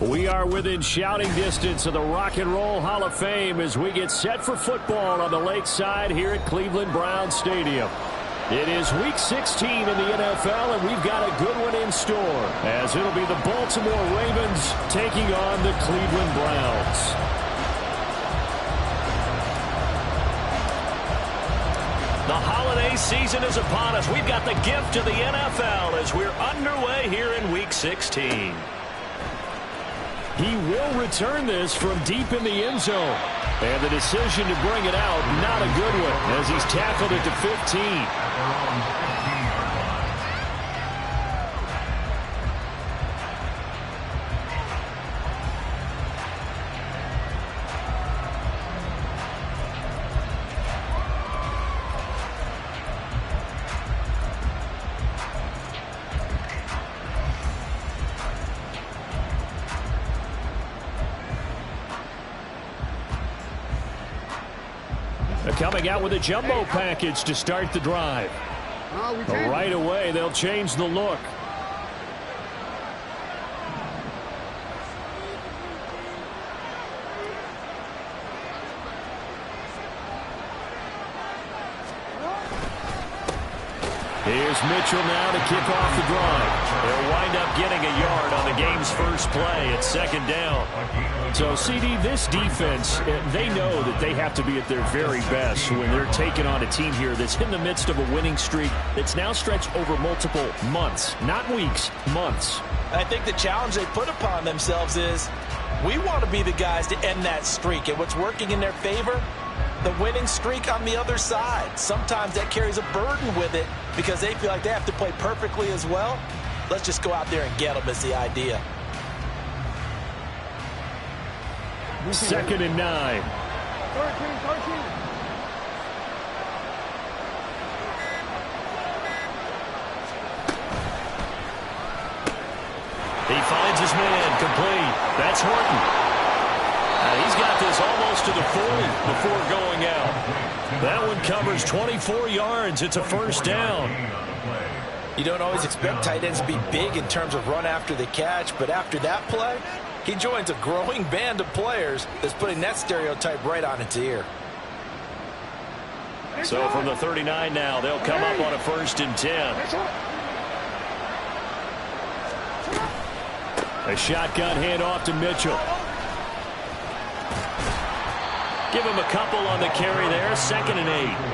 We are within shouting distance of the Rock and Roll Hall of Fame as we get set for football on the lakeside here at Cleveland Browns Stadium. It is week 16 in the NFL, and we've got a good one in store, as it'll be the Baltimore Ravens taking on the Cleveland Browns. The holiday season is upon us. We've got the gift of the NFL as we're underway here in week 16. He will return this from deep in the end zone. And the decision to bring it out, not a good one, as he's tackled it to 15. Coming out with a jumbo package to start the drive. Right away, they'll change the look. Here's Mitchell now to kick off the drive. They'll wind up getting a yard on the game's first play at second down. So, CD, this defense, they know that they have to be at their very best when they're taking on a team here that's in the midst of a winning streak that's now stretched over multiple months, not weeks, months. I think the challenge they put upon themselves is we want to be the guys to end that streak. And what's working in their favor? The winning streak on the other side. Sometimes that carries a burden with it because they feel like they have to play perfectly as well. Let's just go out there and get them is the idea. 2nd and 9. 13. He finds his man complete. That's Horton. He's got this almost to the 40 before going out. That one covers 24 yards. It's a first down. You don't always expect tight ends to be big in terms of run after the catch, but after that play, he joins a growing band of players that's putting that stereotype right on its ear. So from the 39 now, they'll come up on a 1st and 10. A shotgun handoff to Mitchell. Give him a couple on the carry there. 2nd and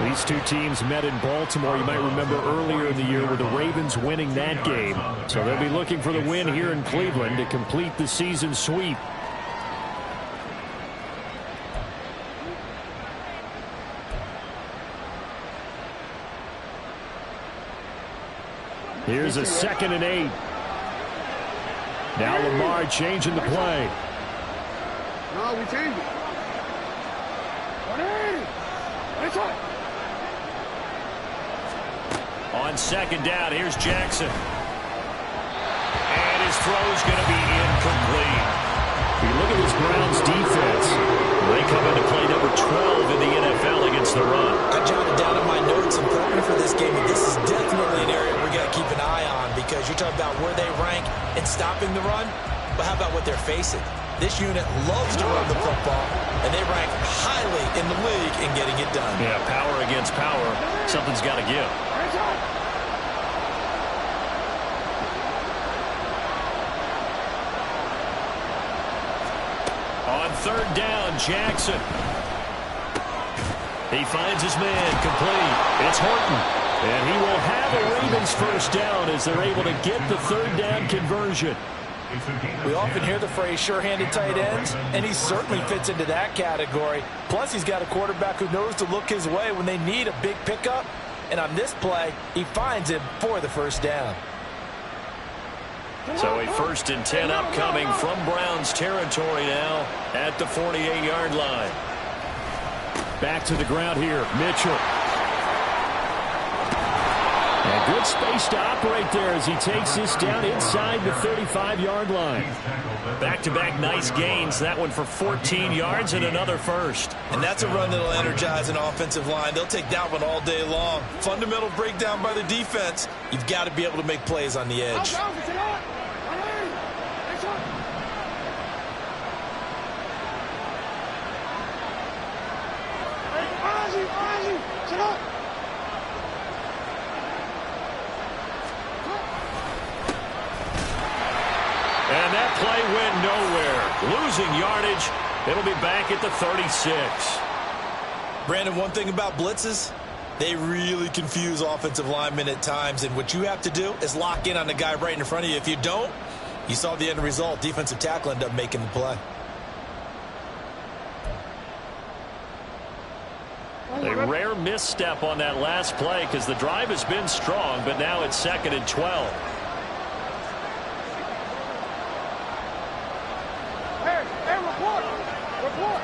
8. These two teams met in Baltimore. You might remember earlier in the year with the Ravens winning that game. So they'll be looking for the win here in Cleveland to complete the season sweep. Here's a 2nd and 8. Now Lamar changing the play. No, we changed it. On 2nd down, here's Jackson. And his throw's going to be incomplete. If you look at this Browns defense, they come into play number 12 in the NFL against the run. I jotted down in my notes and prepping for this game, and this is definitely an area we got to keep an eye on because you're talking about where they rank in stopping the run, but how about what they're facing? This unit loves to run the football, and they rank highly in the league in getting it done. Yeah, power against power. Something's got to give. On 3rd down, Jackson. He finds his man complete. It's Horton. And he will have a Ravens first down as they're able to get the 3rd down conversion. We often hear the phrase sure-handed tight ends, and he certainly fits into that category. Plus, he's got a quarterback who knows to look his way when they need a big pickup. And on this play, he finds him for the first down. So a 1st and 10 upcoming from Browns territory now at the 48-yard line. Back to the ground here, Mitchell. And good space to operate there as he takes this down inside the 35-yard line. Back-to-back nice gains. That one for 14 yards and another first. And that's a run that'll energize an offensive line. They'll take that one all day long. Fundamental breakdown by the defense. You've got to be able to make plays on the edge. And that play went nowhere. Losing yardage. It'll be back at the 36. Brandon, one thing about blitzes, they really confuse offensive linemen at times, and what you have to do is lock in on the guy right in front of you. If you don't, you saw the end result. Defensive tackle ended up making the play. A rare misstep on that last play because the drive has been strong, but now it's 2nd and 12. Hey, report! Report!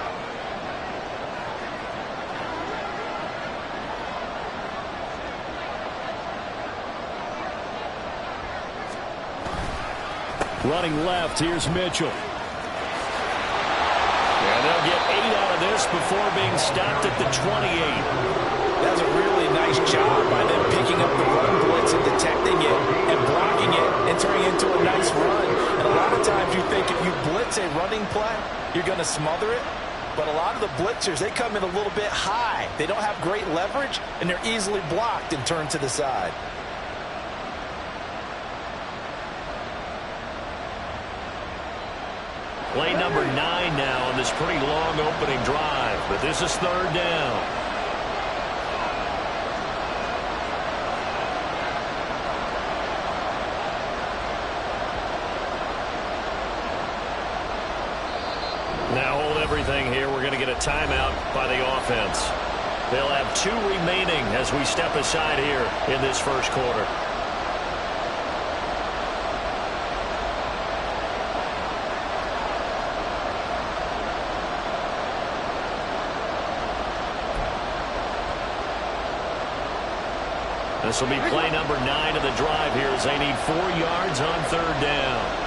Running left, here's Mitchell. And they'll get 8 out of this before being stopped at the 28. That was a really nice job by them picking up the run blitz and detecting it and blocking it and turning it into a nice run. And a lot of times you think if you blitz a running play, you're going to smother it. But a lot of the blitzers, they come in a little bit high. They don't have great leverage, and they're easily blocked and turned to the side. Play number 9 now on this pretty long opening drive, but this is 3rd down. Now hold everything here. We're going to get a timeout by the offense. They'll have 2 remaining as we step aside here in this first quarter. This will be play number 9 of the drive here as they need 4 yards on 3rd down.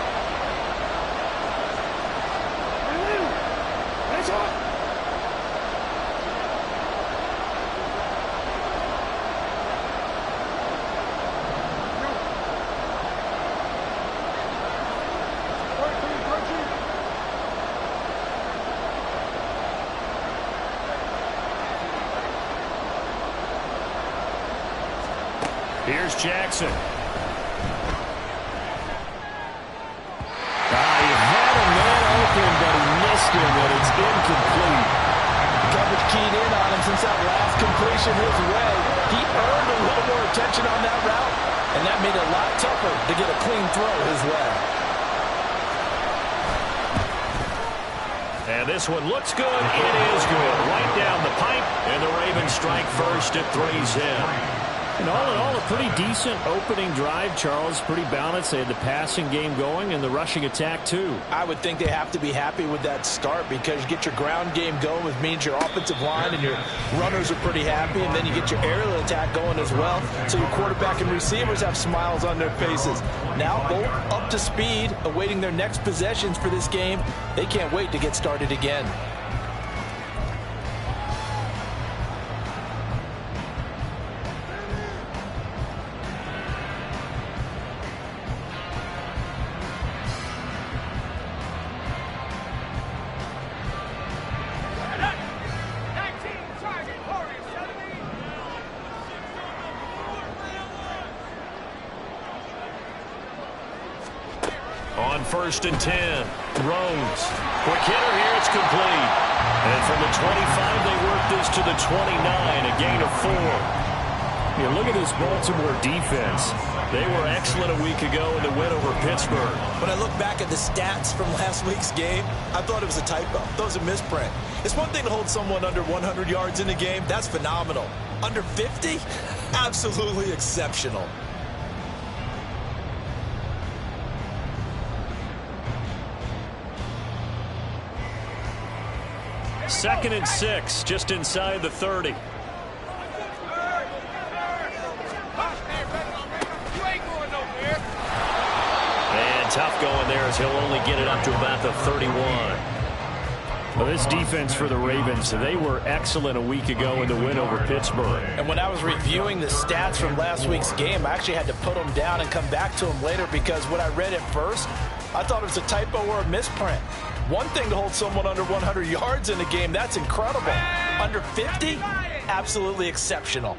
Here's Jackson. He had a man open, but he missed him, and it's incomplete. Coverage keyed in on him since that last completion his way. He earned a little more attention on that route, and that made it a lot tougher to get a clean throw his way. And this one looks good. It is good. Right down the pipe, and the Ravens strike first. It 3's in. And all in all, a pretty decent opening drive, Charles. Pretty balanced. They had the passing game going and the rushing attack, too. I would think they have to be happy with that start because you get your ground game going, which means your offensive line and your runners are pretty happy, and then you get your aerial attack going as well. So your quarterback and receivers have smiles on their faces. Now both up to speed, awaiting their next possessions for this game. They can't wait to get started again. On 1st and 10, Rhodes. Quick hitter here, it's complete. And from the 25, they work this to the 29, a gain of 4. Yeah, look at this Baltimore defense. They were excellent a week ago in the win over Pittsburgh. When I look back at the stats from last week's game, I thought it was a typo. That was a misprint. It's one thing to hold someone under 100 yards in a game. That's phenomenal. Under 50? Absolutely exceptional. Second and 6, just inside the 30. And tough going there as he'll only get it up to about the 31. Well, this defense for the Ravens, they were excellent a week ago in the win over Pittsburgh. And when I was reviewing the stats from last week's game, I actually had to put them down and come back to them later because when I read it first, I thought it was a typo or a misprint. One thing to hold someone under 100 yards in a game, that's incredible. Under 50? Absolutely exceptional.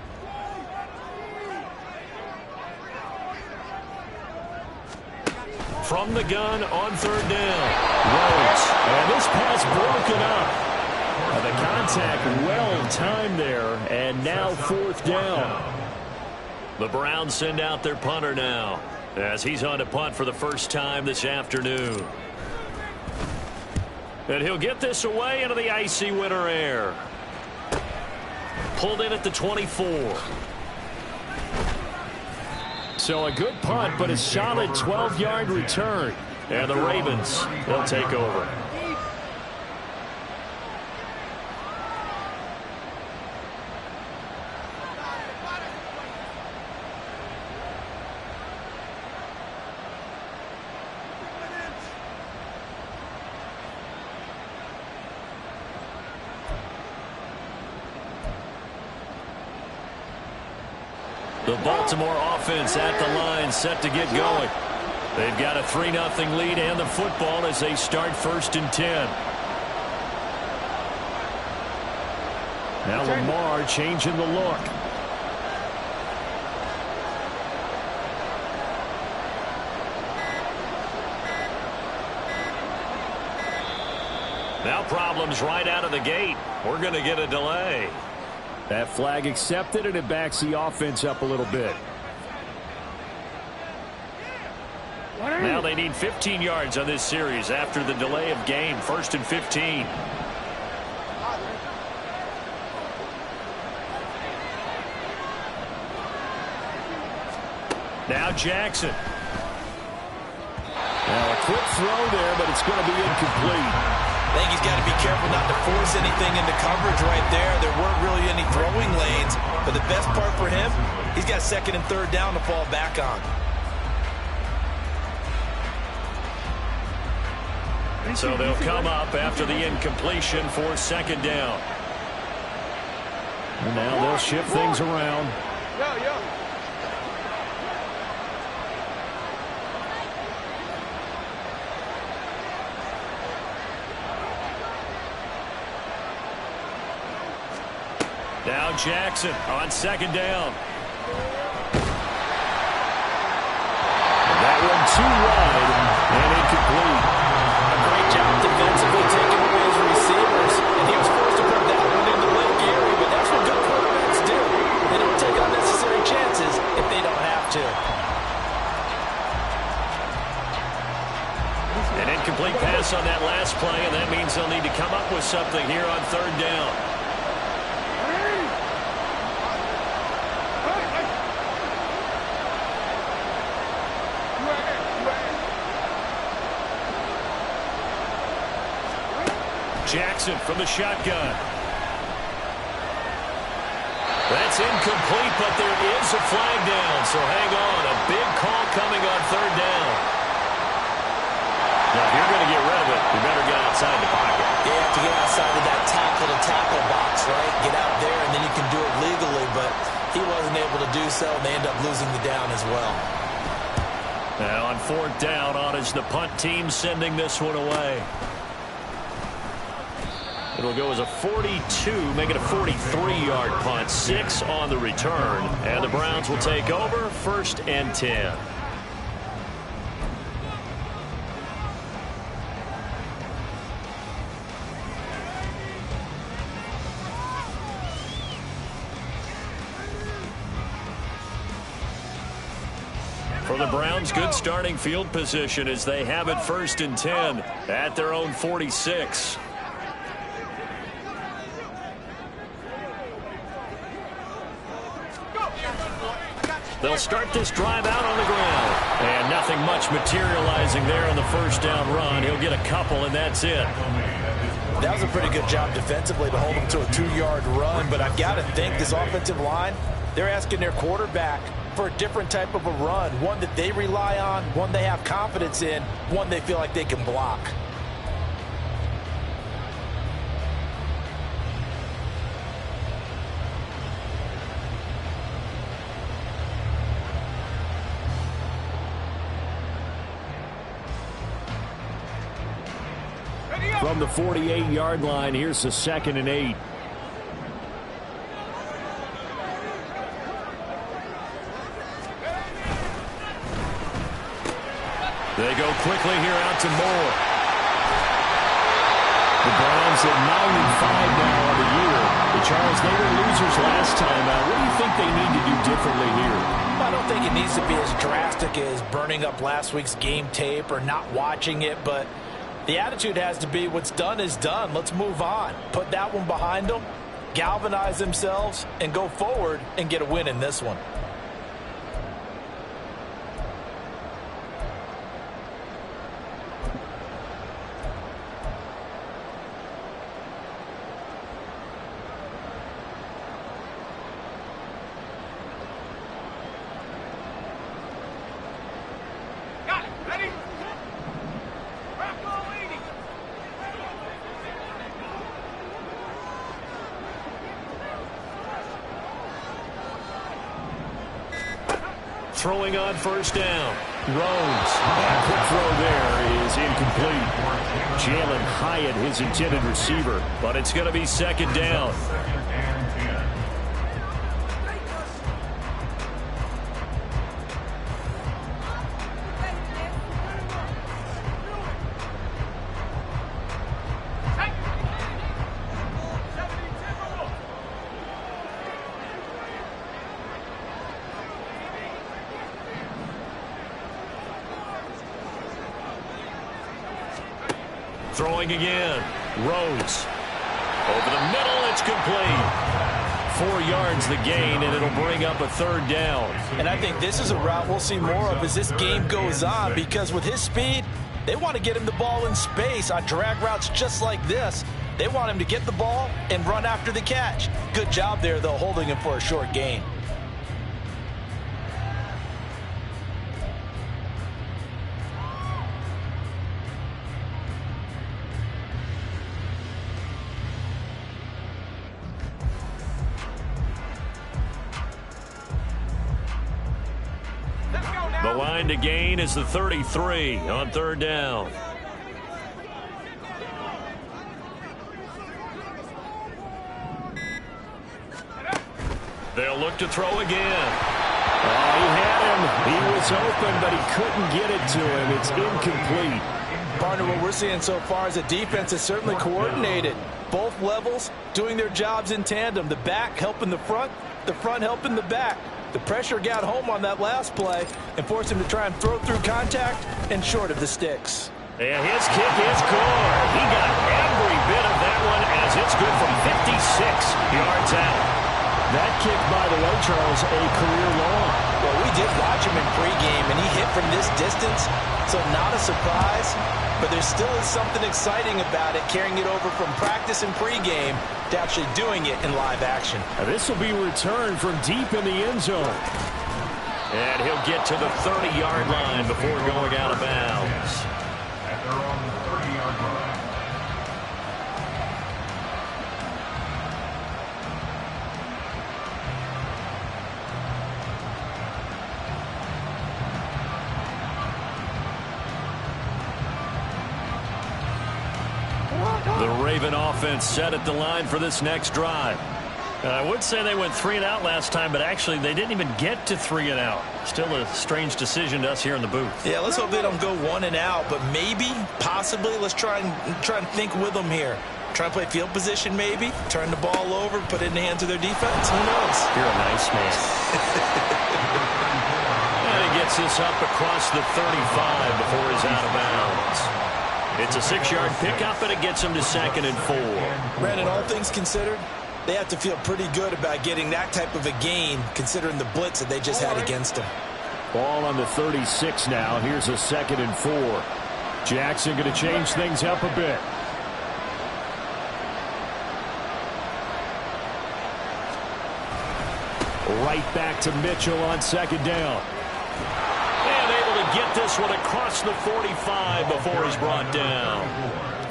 From the gun on third down. Rhodes. And this pass broken up. The contact well timed there. And now fourth down. The Browns send out their punter now, as he's on to punt for the first time this afternoon. And he'll get this away into the icy winter air. Pulled in at the 24. So a good punt, but a solid 12-yard return. And the Ravens, they'll take over. The Baltimore offense at the line, set to get going. They've got a 3-0 lead and the football as they start 1st and 10. Now Lamar changing the look. Now problems right out of the gate. We're going to get a delay. That flag accepted, and it backs the offense up a little bit. Now they need 15 yards on this series after the delay of game. 1st and 15. Now Jackson. Now a quick throw there, but it's going to be incomplete. I think he's got to be careful not to force anything into coverage right there. There weren't really any throwing lanes, but the best part for him, he's got 2nd and 3rd down to fall back on. So they'll come up after the incompletion for 2nd down. And now they'll shift things around. Now Jackson on 2nd down. And that one too wide and incomplete. A great job defensively taking away his receivers. And he was forced to put that one into Lake Erie, but that's what good quarterbacks do. They don't take unnecessary chances if they don't have to. An incomplete pass on that last play, and that means they'll need to come up with something here on 3rd down. Jackson from the shotgun. That's incomplete, but there is a flag down, so hang on. A big call coming on 3rd down. Now, if you're going to get rid of it, you better get outside the pocket. You have to get outside of that tackle-to-tackle box, right? Get out there, and then you can do it legally, but he wasn't able to do so, and they end up losing the down as well. Now on 4th down, on is the punt team sending this one away. It'll go as a 42, make it a 43-yard punt, 6 on the return, and the Browns will take over 1st and 10. For the Browns, good starting field position as they have it 1st and 10 at their own 46. They'll start this drive out on the ground. And nothing much materializing there on the 1st down run. He'll get a couple, and that's it. That was a pretty good job defensively to hold him to a 2-yard run. But I've got to think this offensive line, they're asking their quarterback for a different type of a run. One that they rely on, one they have confidence in, one they feel like they can block. From the 48-yard line, here's the 2nd and 8. They go quickly here out to Moore. The Browns at 9-5 now on the year. Charles, they were losers last time out. What do you think they need to do differently here? I don't think it needs to be as drastic as burning up last week's game tape or not watching it, but the attitude has to be what's done is done. Let's move on. Put that one behind them, galvanize themselves, and go forward and get a win in this one. Throwing on first down. Rhodes. A quick throw there is incomplete. Jalen Hyatt, his intended receiver, but it's going to be second down. Throwing again. Rhodes. Over the middle, it's complete. 4 yards the gain, and it'll bring up a third down. And I think this is a route we'll see more of as this game goes on, because with his speed, they want to get him the ball in space on drag routes just like this. They want him to get the ball and run after the catch. Good job there, though, holding him for a short gain. The line to gain is the 33 on third down. They'll look to throw again. Oh, he had him. He was open, but he couldn't get it to him. It's incomplete. Partner, what we're seeing so far is the defense is certainly coordinated. Both levels doing their jobs in tandem. The back helping the front helping the back. The pressure got home on that last play and forced him to try and throw through contact and short of the sticks. And his kick is good. He got every bit of that one as it's good from 56 yards out. That kick, by the way, Charles, a career long. Well, we did watch him in pregame, and he hit from this distance, so not a surprise. But there still is something exciting about it, carrying it over from practice and pregame to actually doing it in live action. Now, this will be returned from deep in the end zone. And he'll get to the 30-yard line before going out of bounds. And they're on the 30-yard line. The Raven offense set at the line for this next drive. I would say they went 3 and out last time, but actually they didn't even get to 3 and out. Still a strange decision to us here in the booth. Yeah, let's hope they don't go 1 and out, but maybe, possibly, let's try and think with them here. Try and play field position maybe, turn the ball over, put it in the hands of their defense. Who knows? You're a nice man. And he gets this up across the 35 before he's out of bounds. It's a 6-yard pickup, and it gets him to 2nd and 4. Brandon, all things considered, they have to feel pretty good about getting that type of a gain, considering the blitz that they just had against them. Ball on the 36 now. Here's a 2nd and 4. Jackson going to change things up a bit. Right back to Mitchell on 2nd down. And able to get this one across the 45 before he's brought down.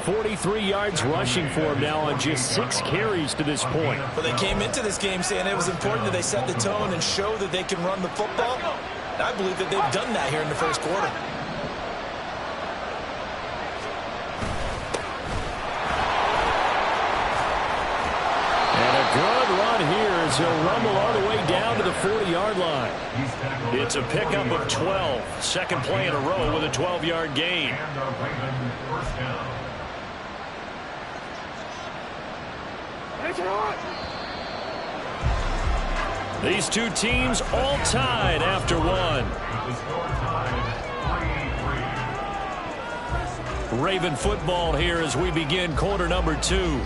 43 yards rushing for him now on just 6 carries to this point. Well, they came into this game saying it was important that they set the tone and show that they can run the football. And I believe that they've done that here in the first quarter. And a good run here as he'll rumble all the way down to the 40-yard line. It's a pickup of 12. Second play in a row with a 12-yard gain. And the Ravens first down. These two teams all tied after one. The score tied 3-3. Raven football here as we begin quarter number 2.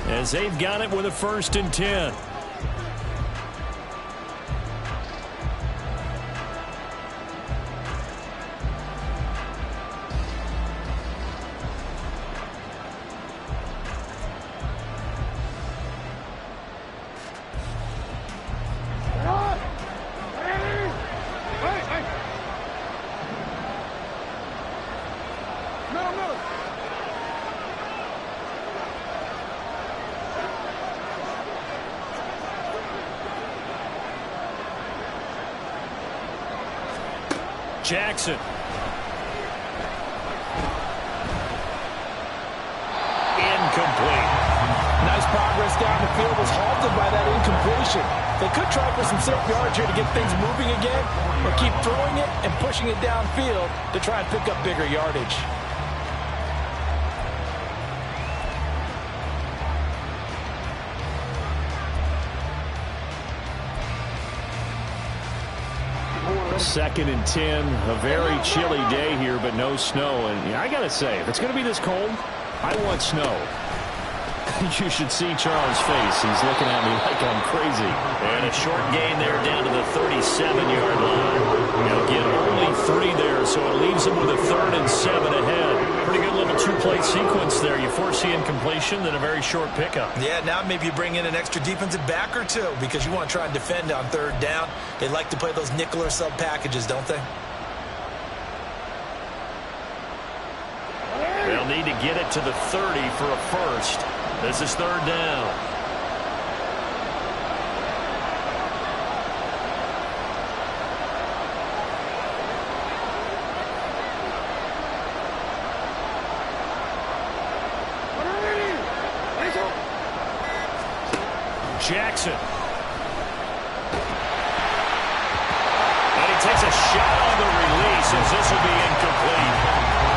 As they've got it with a 1st and 10. Jackson. Incomplete. Nice progress down the field was halted by that incompletion. They could try for some safe yards here to get things moving again, or keep throwing it and pushing it downfield to try and pick up bigger yardage. Second and 10, a very chilly day here, but no snow. And I got to say, if it's going to be this cold, I want snow. You should see Charles' face. He's looking at me like I'm crazy. And a short gain there down to the 37-yard line. Now get only 3 there, so it leaves them with a 3rd and 7 ahead. Pretty good little 2-play sequence there. You foresee incompletion, then a very short pickup. Yeah, now maybe you bring in an extra defensive back or two because you want to try and defend on 3rd down. They like to play those nickel or sub packages, don't they? They'll need to get it to the 30 for a 1st. This is 3rd down. Jackson. And he takes a shot on the release as this will be incomplete.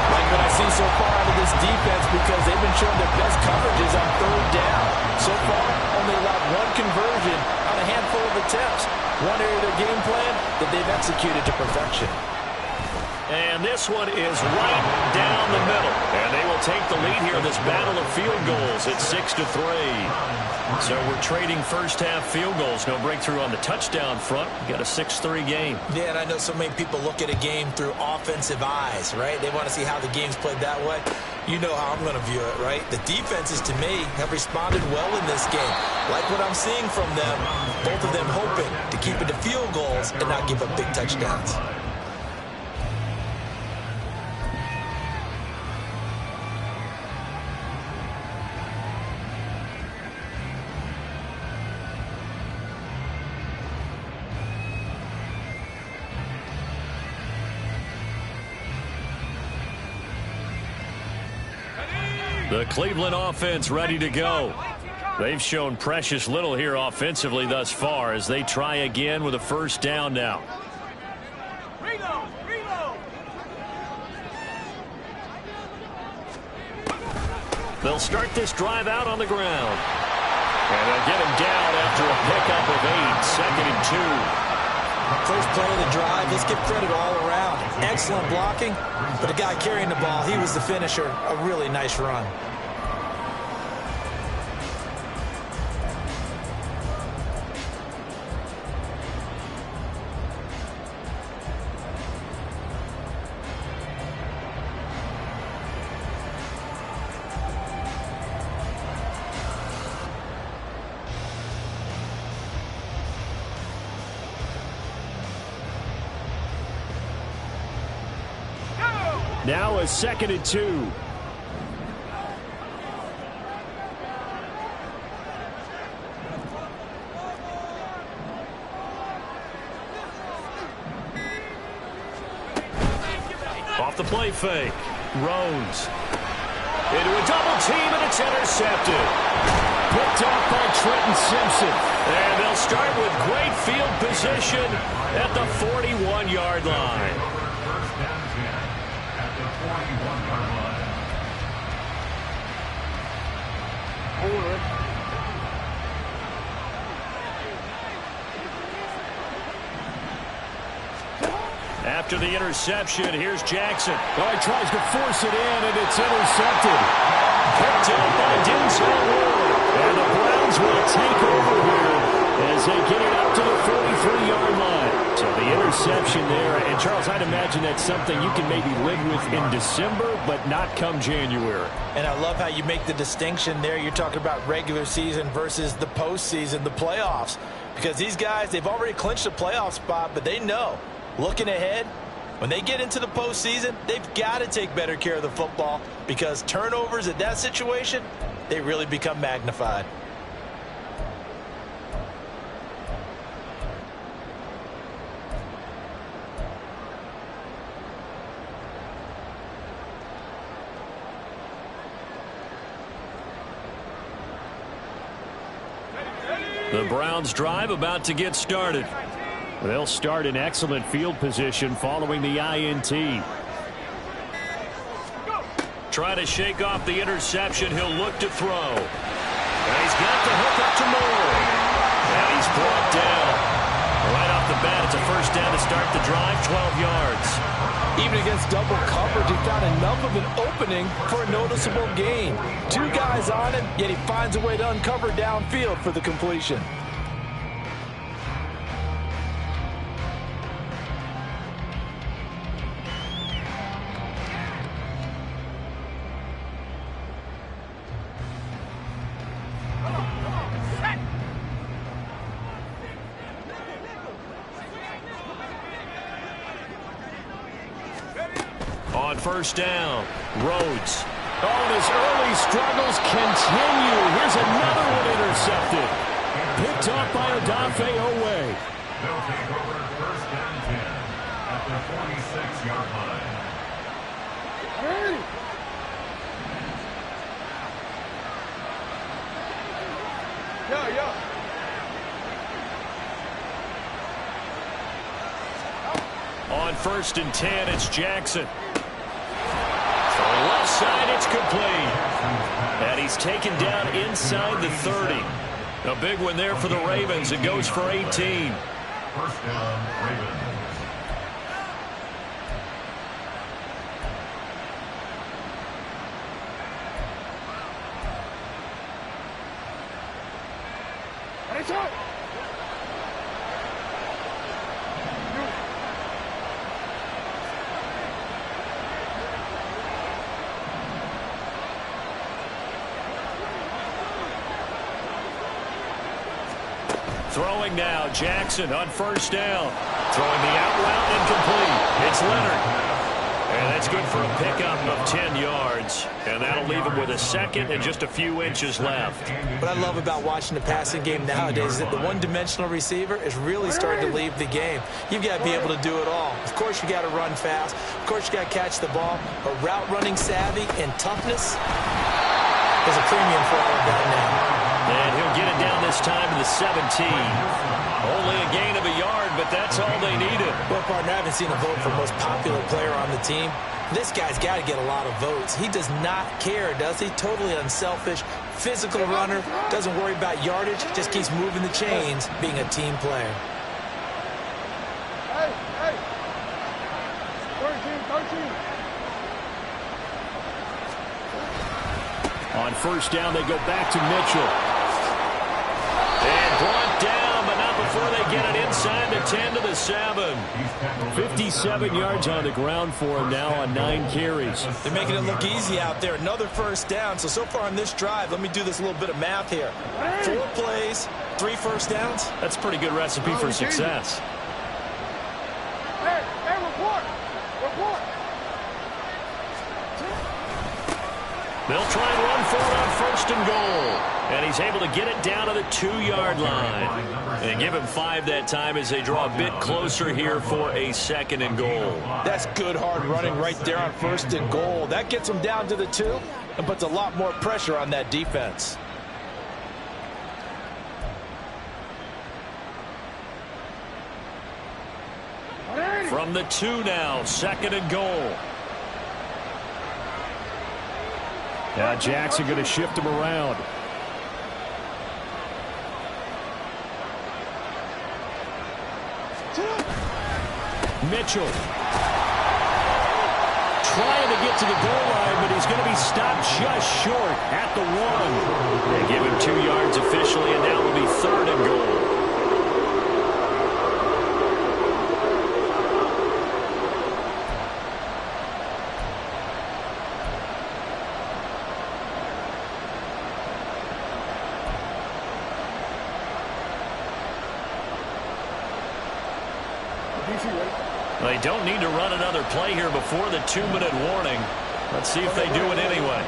Like what I've seen so far out of this defense because they've been showing their best coverages on 3rd down. So far, only allowed 1 conversion on a handful of attempts. One area of their game plan that they've executed to perfection. And this one is right down the middle. And they will take the lead here in this battle of field goals at 6-3. So we're trading first-half field goals. No breakthrough on the touchdown front. We've got a 6-3 game. Yeah, and I know so many people look at a game through offensive eyes, right? They want to see how the game's played that way. You know how I'm going to view it, right? The defenses, to me, have responded well in this game. Like what I'm seeing from them, both of them hoping to keep it to field goals and not give up big touchdowns. The Cleveland offense ready to go. They've shown precious little here offensively thus far as they try again with a 1st down now. They'll start this drive out on the ground. And they'll get him down after a pickup of 8, 2nd and 2. First play of the drive, let's give credit all around. Excellent blocking, but the guy carrying the ball, he was the finisher. A really nice run. Now a 2nd and 2. Off the play fake. Rhodes. Into a double team, and it's intercepted. Picked off by Trenton Simpson. And they'll start with great field position at the 41-yard line. First down 10 at the 41-yard line. After the interception, here's Jackson. Oh, he tries to force it in, and it's intercepted. Picked up by Denzel Ward. And the Browns will take over here as they get it up to the 43-yard line. So the interception there. And, Charles, I'd imagine that's something you can maybe live with in December, but not come January. And I love how you make the distinction there. You're talking about regular season versus the postseason, the playoffs. Because these guys, they've already clinched a playoff spot, but they know, looking ahead, when they get into the postseason, they've got to take better care of the football because turnovers at that situation, they really become magnified. The Browns drive about to get started. They'll start in excellent field position following the INT. Try to shake off the interception. He'll look to throw. And he's got the hook up to Moore. And he's brought down. Right off the bat, it's a first down to start the drive, 12 yards. Even against double coverage, he found enough of an opening for a noticeable gain. Two guys on him, yet he finds a way to uncover downfield for the completion. On first down, Rhodes. Oh, and his early struggles continue. Here's another one intercepted. Picked off by Odafe Owe. They'll take over first down 10 at the 46-yard line. On first and 10, it's Jackson. So left side, it's complete. And he's taken down inside the 30. A big one there for the Ravens. It goes for 18. First down, Ravens. Throwing now, Jackson on first down. Throwing the out route incomplete. It's Leonard. And that's good for a pickup of 10 yards. And that'll leave him with a second and just a few inches left. What I love about watching the passing game nowadays is that the one-dimensional receiver is really starting to leave the game. You've got to be able to do it all. Of course, you got to run fast. Of course, you got to catch the ball. But route running savvy and toughness is a premium for all of that now. And he'll get it down this time to the 17. Only a gain of a yard, but that's all they needed. Well, partner, I haven't seen a vote for most popular player on the team. This guy's got to get a lot of votes. He does not care, does he? Totally unselfish, physical runner, doesn't worry about yardage, just keeps moving the chains, being a team player. Hey, 13. On first down, they go back to Mitchell. And brought down, but not before they get it inside the 10 to the 7. 57 yards on the ground for him now on 9 carries. They're making it look easy out there. Another first down. So far on this drive, let me do this little bit of math here. 4 plays, 3 first downs. That's a pretty good recipe for success. Hey, report. They'll try and run for it on first and goal. And he's able to get it down to the 2-yard line. And give him 5 that time as they draw a bit closer here for a second and goal. That's good hard running right there on first and goal. That gets them down to the 2 and puts a lot more pressure on that defense. From the 2 now, 2nd and goal. Now Jackson going to shift him around. Mitchell trying to get to the goal line, but he's going to be stopped just short at the 1. They give him 2 yards officially, and now will be 3rd and goal. They don't need to run another play here before the 2-minute warning. Let's see if they do it anyway.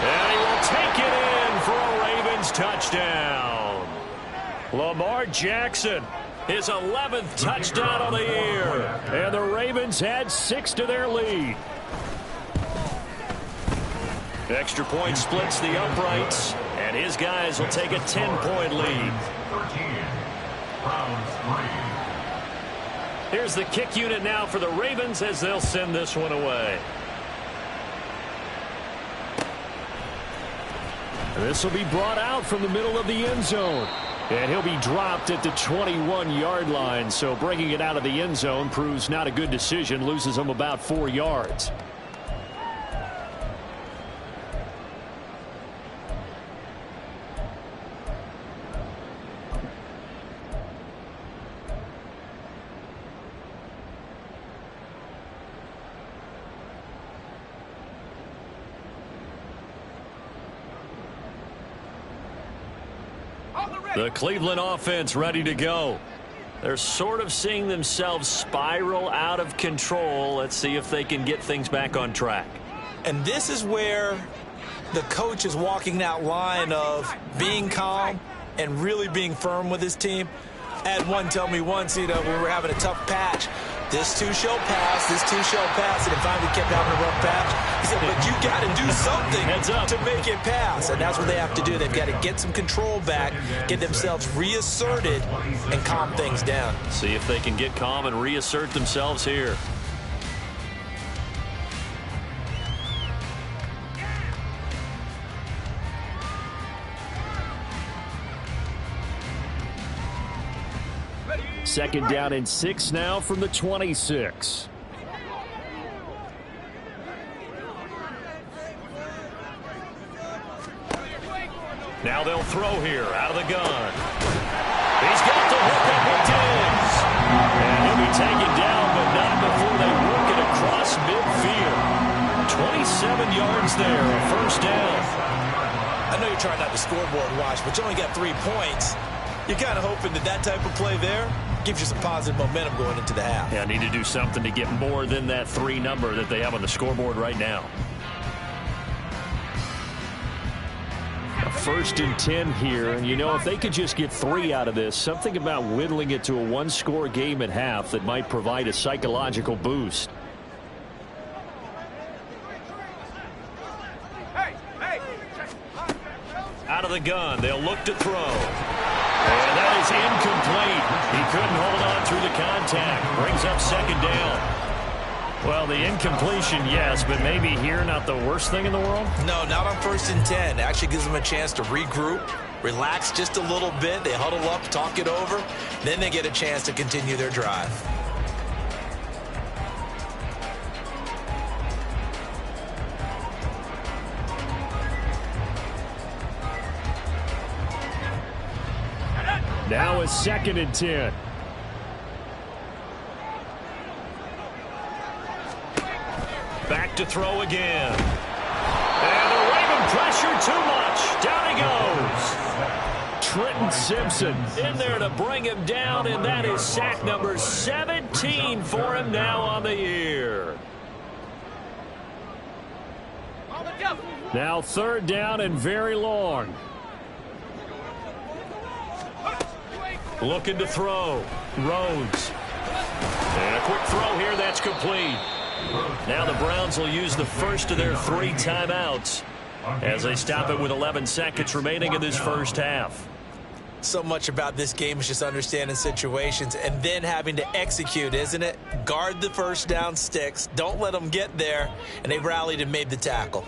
And he will take it in for a Ravens touchdown. Lamar Jackson, his 11th touchdown of the year. And the Ravens add 6 to their lead. Extra point splits the uprights, and his guys will take a 10-point lead. 13. Browns 3. Here's the kick unit now for the Ravens as they'll send this one away. This will be brought out from the middle of the end zone. And he'll be dropped at the 21-yard line, so bringing it out of the end zone proves not a good decision, loses him about 4 yards. The Cleveland offense ready to go. They're sort of seeing themselves spiral out of control. Let's see if they can get things back on track. And this is where the coach is walking that line of being calm and really being firm with his team. I had one tell me once, we were having a tough patch. This too shall pass, this too shall pass. And finally kept having a rough patch. He said, but you got to do something to make it pass. And that's what they have to do. They've got to get some control back, get themselves reasserted, and calm things down. See if they can get calm and reassert themselves here. Second down and 6 now from the 26. Now they'll throw here out of the gun. He's got the hook up with Diggs. And he'll be taken down, but not before they work it across midfield. 27 yards there, a first down. I know you're trying not to scoreboard watch, but you only got 3 points. You're kind of hoping that type of play there gives you some positive momentum going into the half. Yeah, need to do something to get more than that 3 number that they have on the scoreboard right now. A 1st and 10 here, and if they could just get 3 out of this, something about whittling it to a 1-score game at half that might provide a psychological boost. Out of the gun, they'll look to throw. And that is incomplete. He couldn't hold on through the contact. Brings up 2nd down. Well, the incompletion, yes, but maybe here not the worst thing in the world? No, not on 1st and 10. It actually gives them a chance to regroup, relax just a little bit. They huddle up, talk it over. Then they get a chance to continue their drive. Now a 2nd and 10. Back to throw again. And the Raven pressure too much. Down he goes. Trenton Simpson in there to bring him down, and that is sack number 17 for him now on the year. Now 3rd down and very long. Looking to throw. Rhodes. And a quick throw here that's complete. Now the Browns will use the first of their 3 timeouts as they stop it with 11 seconds remaining in this first half. So much about this game is just understanding situations and then having to execute, isn't it? Guard the first down sticks. Don't let them get there. And they rallied and made the tackle.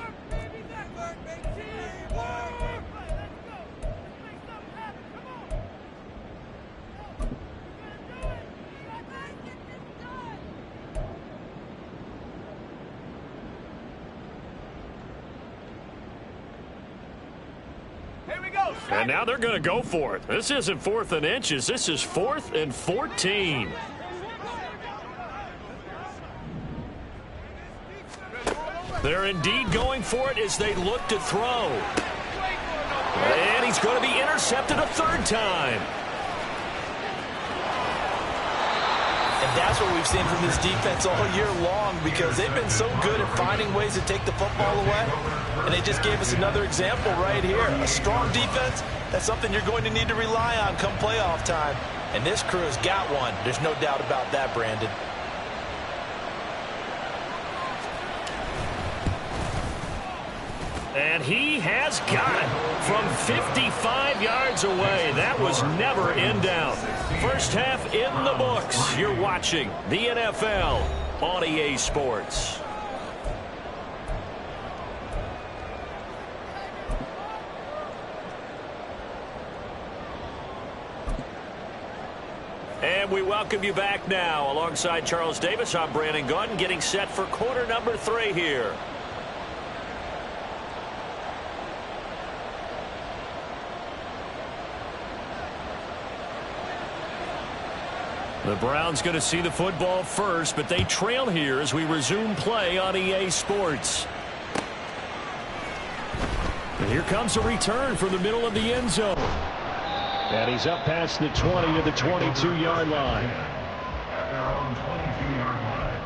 And now they're going to go for it. This isn't 4th and inches. This is 4th and 14. They're indeed going for it as they look to throw. And he's going to be intercepted a 3rd time. And that's what we've seen from this defense all year long, because they've been so good at finding ways to take the football away. And they just gave us another example right here. A strong defense, that's something you're going to need to rely on come playoff time. And this crew's got one. There's no doubt about that, Brandon. And he has got it from 55 yards away. That was never in doubt. First half in the books. You're watching the NFL on EA Sports. And we welcome you back now. Alongside Charles Davis, I'm Brandon Gaudin, getting set for quarter number 3 here. The Browns going to see the football first, but they trail here as we resume play on EA Sports. And here comes a return from the middle of the end zone. And he's up past the 20 to the 22-yard line. At their own 22-yard line.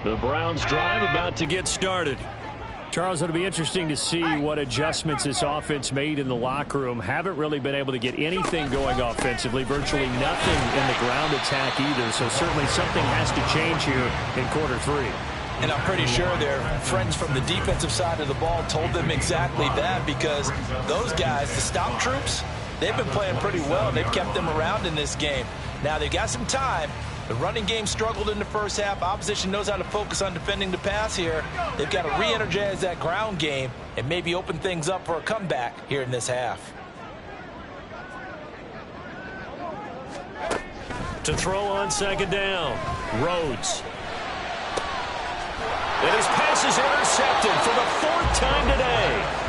The Browns drive about to get started. Charles, it'll be interesting to see what adjustments this offense made in the locker room. Haven't really been able to get anything going offensively, virtually nothing in the ground attack either. So certainly something has to change here in quarter 3. And I'm pretty sure their friends from the defensive side of the ball told them exactly that, because those guys, the stop troops, they've been playing pretty well. They've kept them around in this game. Now they've got some time. The running game struggled in the first half. Opposition knows how to focus on defending the pass here. They've got to re-energize that ground game and maybe open things up for a comeback here in this half. To throw on second down, Rhodes. And his pass is intercepted for the 4th time today.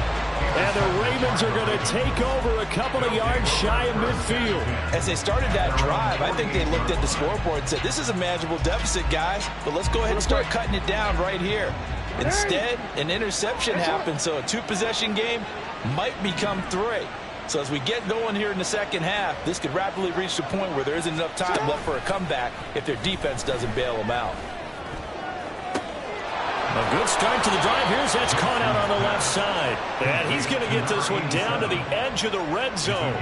And the Ravens are going to take over a couple of yards shy of midfield. As they started that drive, I think they looked at the scoreboard and said, this is a manageable deficit, guys, but let's go ahead and start cutting it down right here. Instead, an interception happened, so a 2-possession game might become 3. So as we get going here in the second half, this could rapidly reach the point where there isn't enough time left for a comeback if their defense doesn't bail them out. A good start to the drive. Here's that's caught out on the left side. And he's going to get this one down to the edge of the red zone.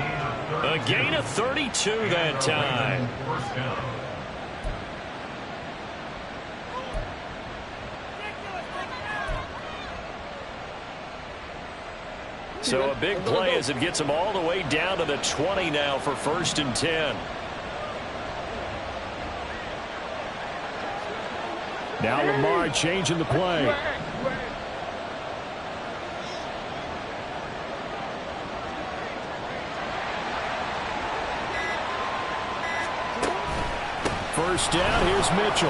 A gain of 32 that time. So a big play as it gets him all the way down to the 20 now for 1st and 10. Now Lamar changing the play. First down, here's Mitchell.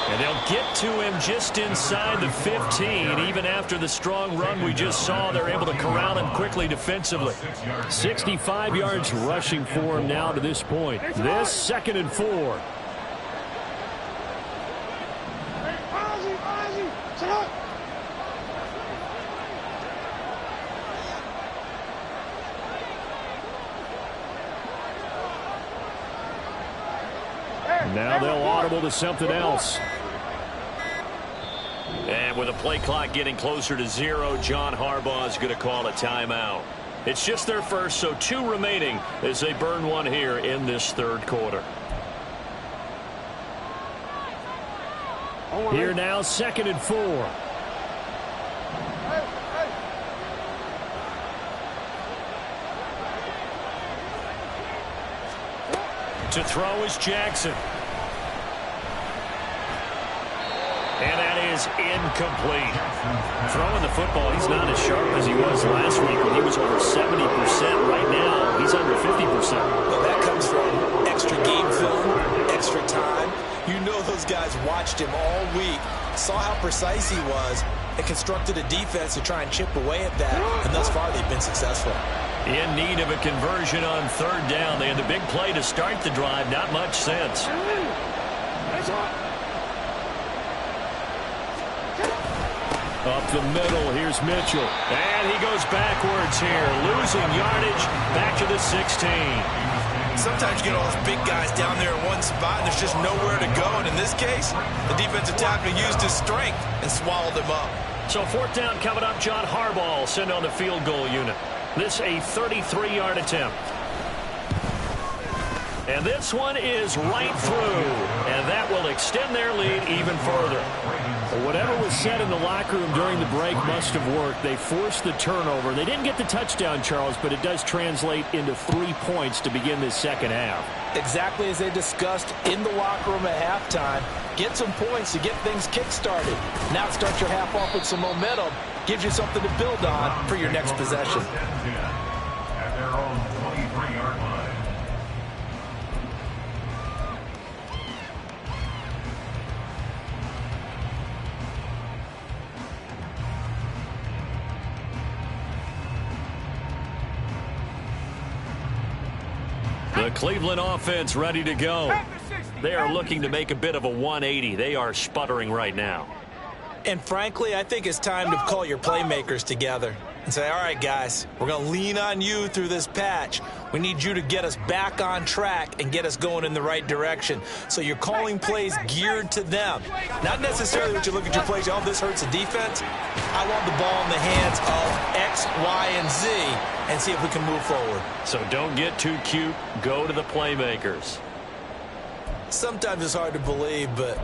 And they'll get to him just inside the 15. Even after the strong run we just saw, they're able to corral him quickly defensively. 65 yards rushing for him now to this point. This 2nd and 4. Now they'll audible to something else. And with the play clock getting closer to 0, John Harbaugh is going to call a timeout. It's just their first, so 2 remaining as they burn one here in this third quarter. Here now, 2nd and 4. To throw is Jackson. And that is incomplete. Throwing the football, he's not as sharp as he was last week when he was over 70%. Right now, he's under 50%. Well, that comes from extra game film, extra time. You know those guys watched him all week, saw how precise he was, and constructed a defense to try and chip away at that. And thus far, they've been successful. In need of a conversion on 3rd down. They had the big play to start the drive. Not much sense. Up the middle, here's Mitchell. And he goes backwards here, losing yardage back to the 16. Sometimes you get all those big guys down there in one spot, and there's just nowhere to go. And in this case, the defensive tackle used his strength and swallowed him up. So 4th down coming up. John Harbaugh sent on the field goal unit. This a 33-yard attempt. And this one is right through. And that will extend their lead even further. Whatever was said in the locker room during the break must have worked. They forced the turnover. They didn't get the touchdown, Charles, but it does translate into 3 points to begin this second half. Exactly as they discussed in the locker room at halftime. Get some points to get things kick-started. Now start your half off with some momentum. Gives you something to build on for your next possession. At their own 23-yard line. The Cleveland offense ready to go. They are looking to make a bit of a 180. They are sputtering right now. And frankly, I think it's time to call your playmakers together and say, all right, guys, we're going to lean on you through this patch. We need you to get us back on track and get us going in the right direction. So you're calling plays geared to them. Not necessarily what you look at your plays, oh, this hurts the defense. I want the ball in the hands of X, Y, and Z and see if we can move forward. So don't get too cute. Go to the playmakers. Sometimes it's hard to believe, but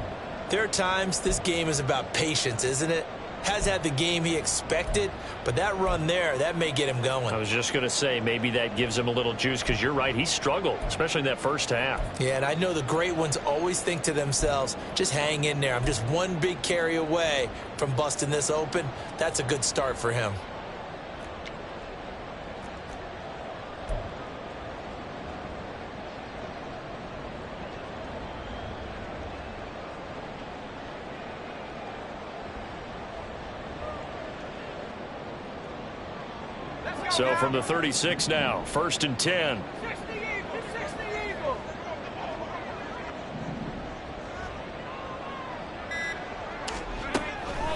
there are times this game is about patience, isn't it? Has had the game he expected, but that run there, that may get him going. I was just going to say, maybe that gives him a little juice, because you're right, he struggled, especially in that first half. Yeah, and I know the great ones always think to themselves, just hang in there. I'm just one big carry away from busting this open. That's a good start for him. So from the 36 now, 1st and 10.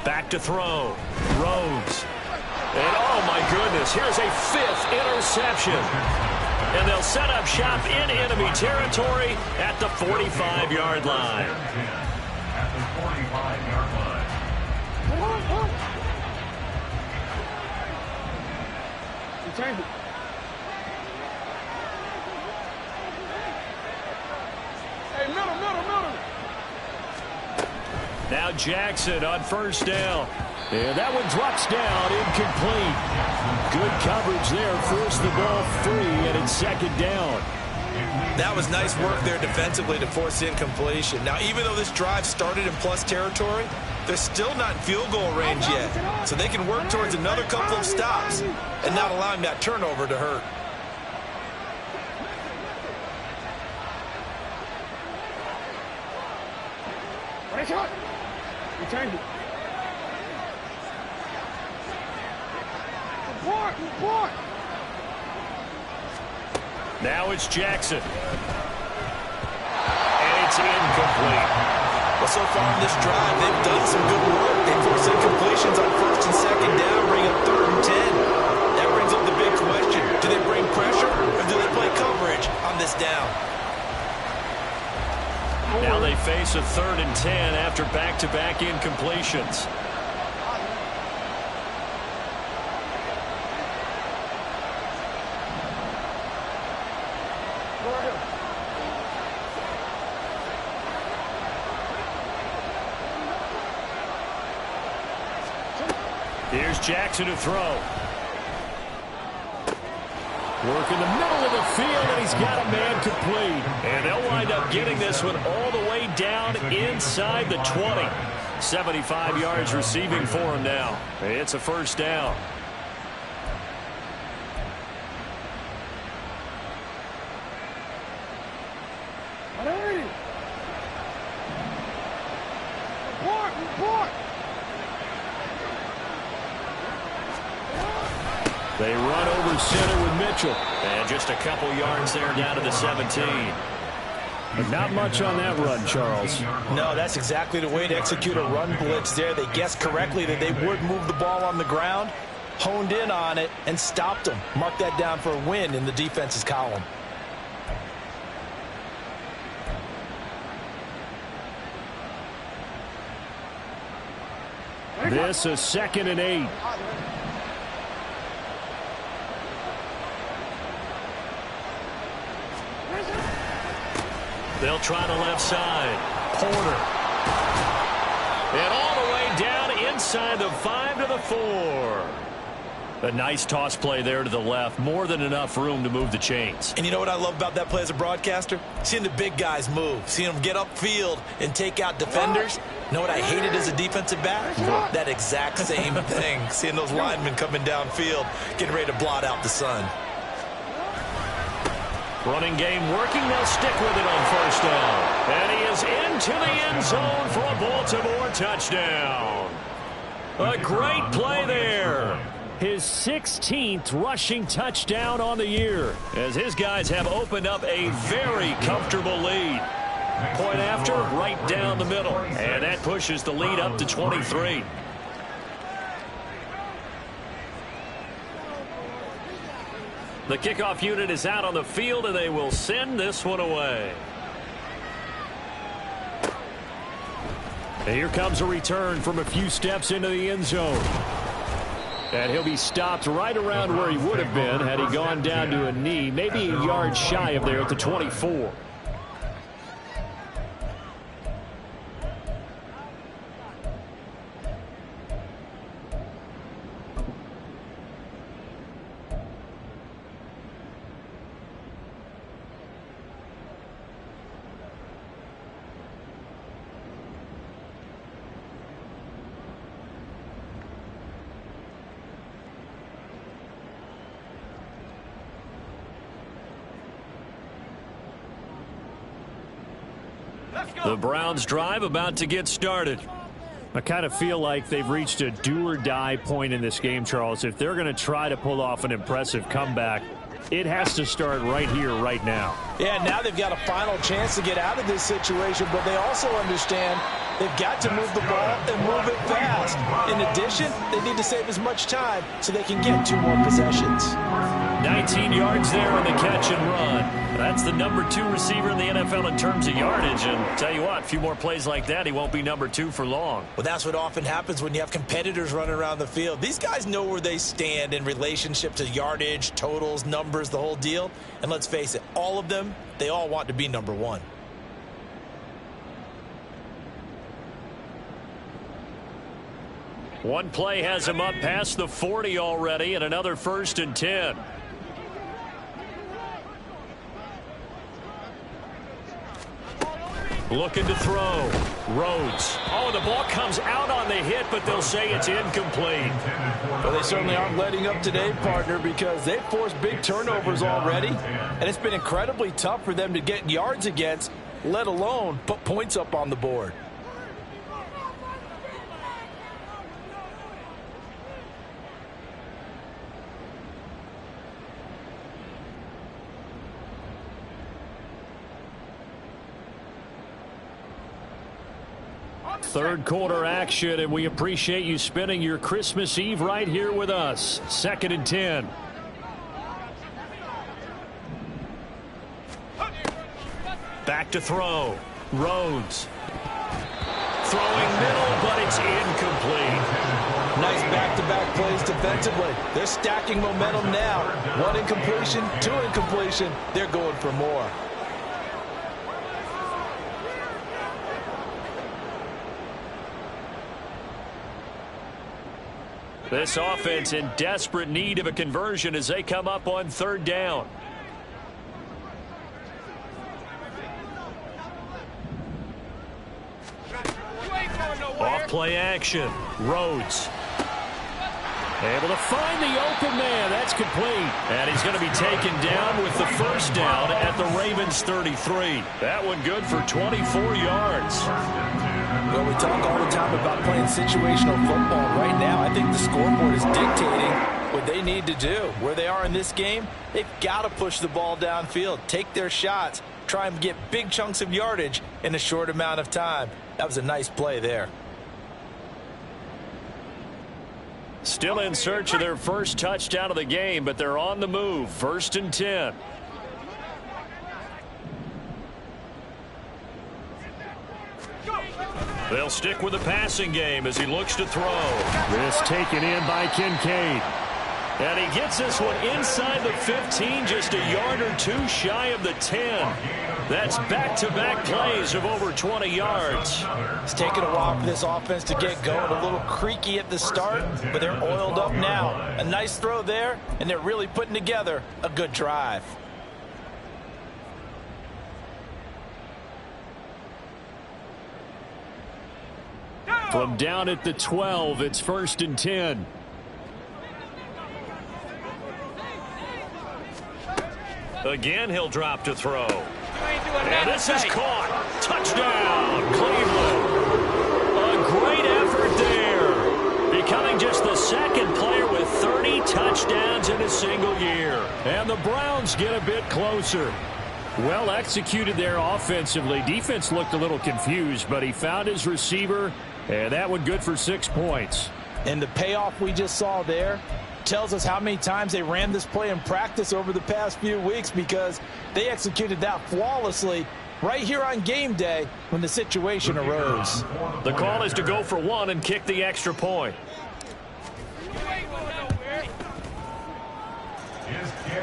Back to throw. Rhodes. And oh my goodness, here's a 5th interception. And they'll set up shop in enemy territory at the 45-yard line. At the 45-yard line. Change it. Hey, middle. Now Jackson on 1st down. And that one drops down, incomplete. Good coverage there, forced the ball free, and it's 2nd down. That was nice work there defensively to force incompletion. Now, even though this drive started in plus territory, they're still not in field goal range yet. So they can work towards another couple of stops and not allowing that turnover to hurt. You change it. Report. Now it's Jackson. And it's incomplete. Well, so far in this drive, they've done some good work. They force incompletions on 1st and 2nd down, bring up 3rd and 10. That brings up the big question. Do they bring pressure or do they play coverage on this down? Now they face a 3rd and 10 after back-to-back incompletions. Here's Jackson to throw. Work in the middle of the field, and he's got a man complete. And they'll wind up getting this one all the way down inside the 20. 75 yards receiving for him now. It's a 1st down. They run over center with Mitchell. And just a couple yards there down to the 17. But not much on that run, Charles. No, that's exactly the way to execute a run blitz there. They guessed correctly that they would move the ball on the ground, honed in on it, and stopped them. Mark that down for a win in the defense's column. This is 2nd and 8. They'll try the left side. Porter. And all the way down inside the 5 to the 4. A nice toss play there to the left. More than enough room to move the chains. And you know what I love about that play as a broadcaster? Seeing the big guys move. Seeing them get upfield and take out defenders. You know what I hated as a defensive back? That exact same thing. Seeing those linemen coming downfield, getting ready to blot out the sun. Running game working. They'll stick with it on 1st down. And he is into the end zone for a Baltimore touchdown. A great play there. His 16th rushing touchdown on the year, as his guys have opened up a very comfortable lead. Point after, right down the middle. And that pushes the lead up to 23. The kickoff unit is out on the field, and they will send this one away. And here comes a return from a few steps into the end zone. And he'll be stopped right around where he would have been had he gone down to a knee, maybe a yard shy of there at the 24. The Browns drive about to get started. I kind of feel like they've reached a do-or-die point in this game, Charles. If they're going to try to pull off an impressive comeback, it has to start right here, right now. Yeah, now they've got a final chance to get out of this situation, but they also understand they've got to move the ball and move it fast. In addition, they need to save as much time so they can get 2 more possessions. 19 yards there on the catch and run. That's the number 2 receiver in the NFL in terms of yardage. And tell you what, a few more plays like that, he won't be number 2 for long. Well, that's what often happens when you have competitors running around the field. These guys know where they stand in relationship to yardage, totals, numbers, the whole deal. And let's face it, all of them, they all want to be number 1. One play has him up past the 40 already, and another 1st and 10. Looking to throw. Rhodes. Oh, the ball comes out on the hit, but they'll say it's incomplete. Well, they certainly aren't letting up today, partner, because they've forced big turnovers already, and it's been incredibly tough for them to get yards against, let alone put points up on the board. Third quarter action, and we appreciate you spending your Christmas Eve right here with us. 2nd and 10. Back to throw. Rhodes. Throwing middle, but it's incomplete. Nice back-to-back plays defensively. They're stacking momentum now. 1 incompletion, 2 incompletion. They're going for more. This offense in desperate need of a conversion as they come up on 3rd down. Off play action. Rhodes. Able to find the open man. That's complete. And he's going to be taken down with the 1st down at the Ravens 33. That one good for 24 yards. Well, we talk all the time about playing situational football. Right now, I think the scoreboard is dictating what they need to do. Where they are in this game, they've got to push the ball downfield, take their shots, try and get big chunks of yardage in a short amount of time. That was a nice play there. Still in search of their first touchdown of the game, but they're on the move. 1st and 10. They'll stick with the passing game as he looks to throw. This taken in by Kincaid. And he gets this one inside the 15, just a yard or 2 shy of the 10. That's back-to-back plays of over 20 yards. It's taken a while for this offense to get going. A little creaky at the start, but they're oiled up now. A nice throw there, and they're really putting together a good drive. From down at the 12, it's 1st and 10. Again, he'll drop to throw. And this is caught. Touchdown, Cleveland. A great effort there. Becoming just the 2nd player with 30 touchdowns in a single year. And the Browns get a bit closer. Well executed there offensively. Defense looked a little confused, but he found his receiver, and that one good for 6 points. And the payoff we just saw there tells us how many times they ran this play in practice over the past few weeks, because they executed that flawlessly right here on game day when the situation arose. The call is to go for 1 and kick the extra point.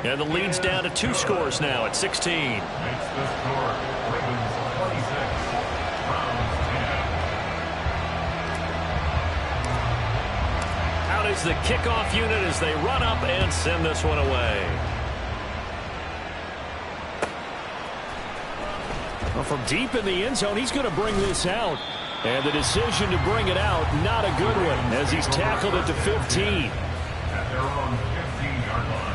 And the lead's down to 2 scores now at 16. Makes the score. Ravens 26, Browns 10. Out is the kickoff unit as they run up and send this one away. Well, from deep in the end zone, he's going to bring this out. And the decision to bring it out, not a good one, as he's tackled at the 15. At their own 15-yard line.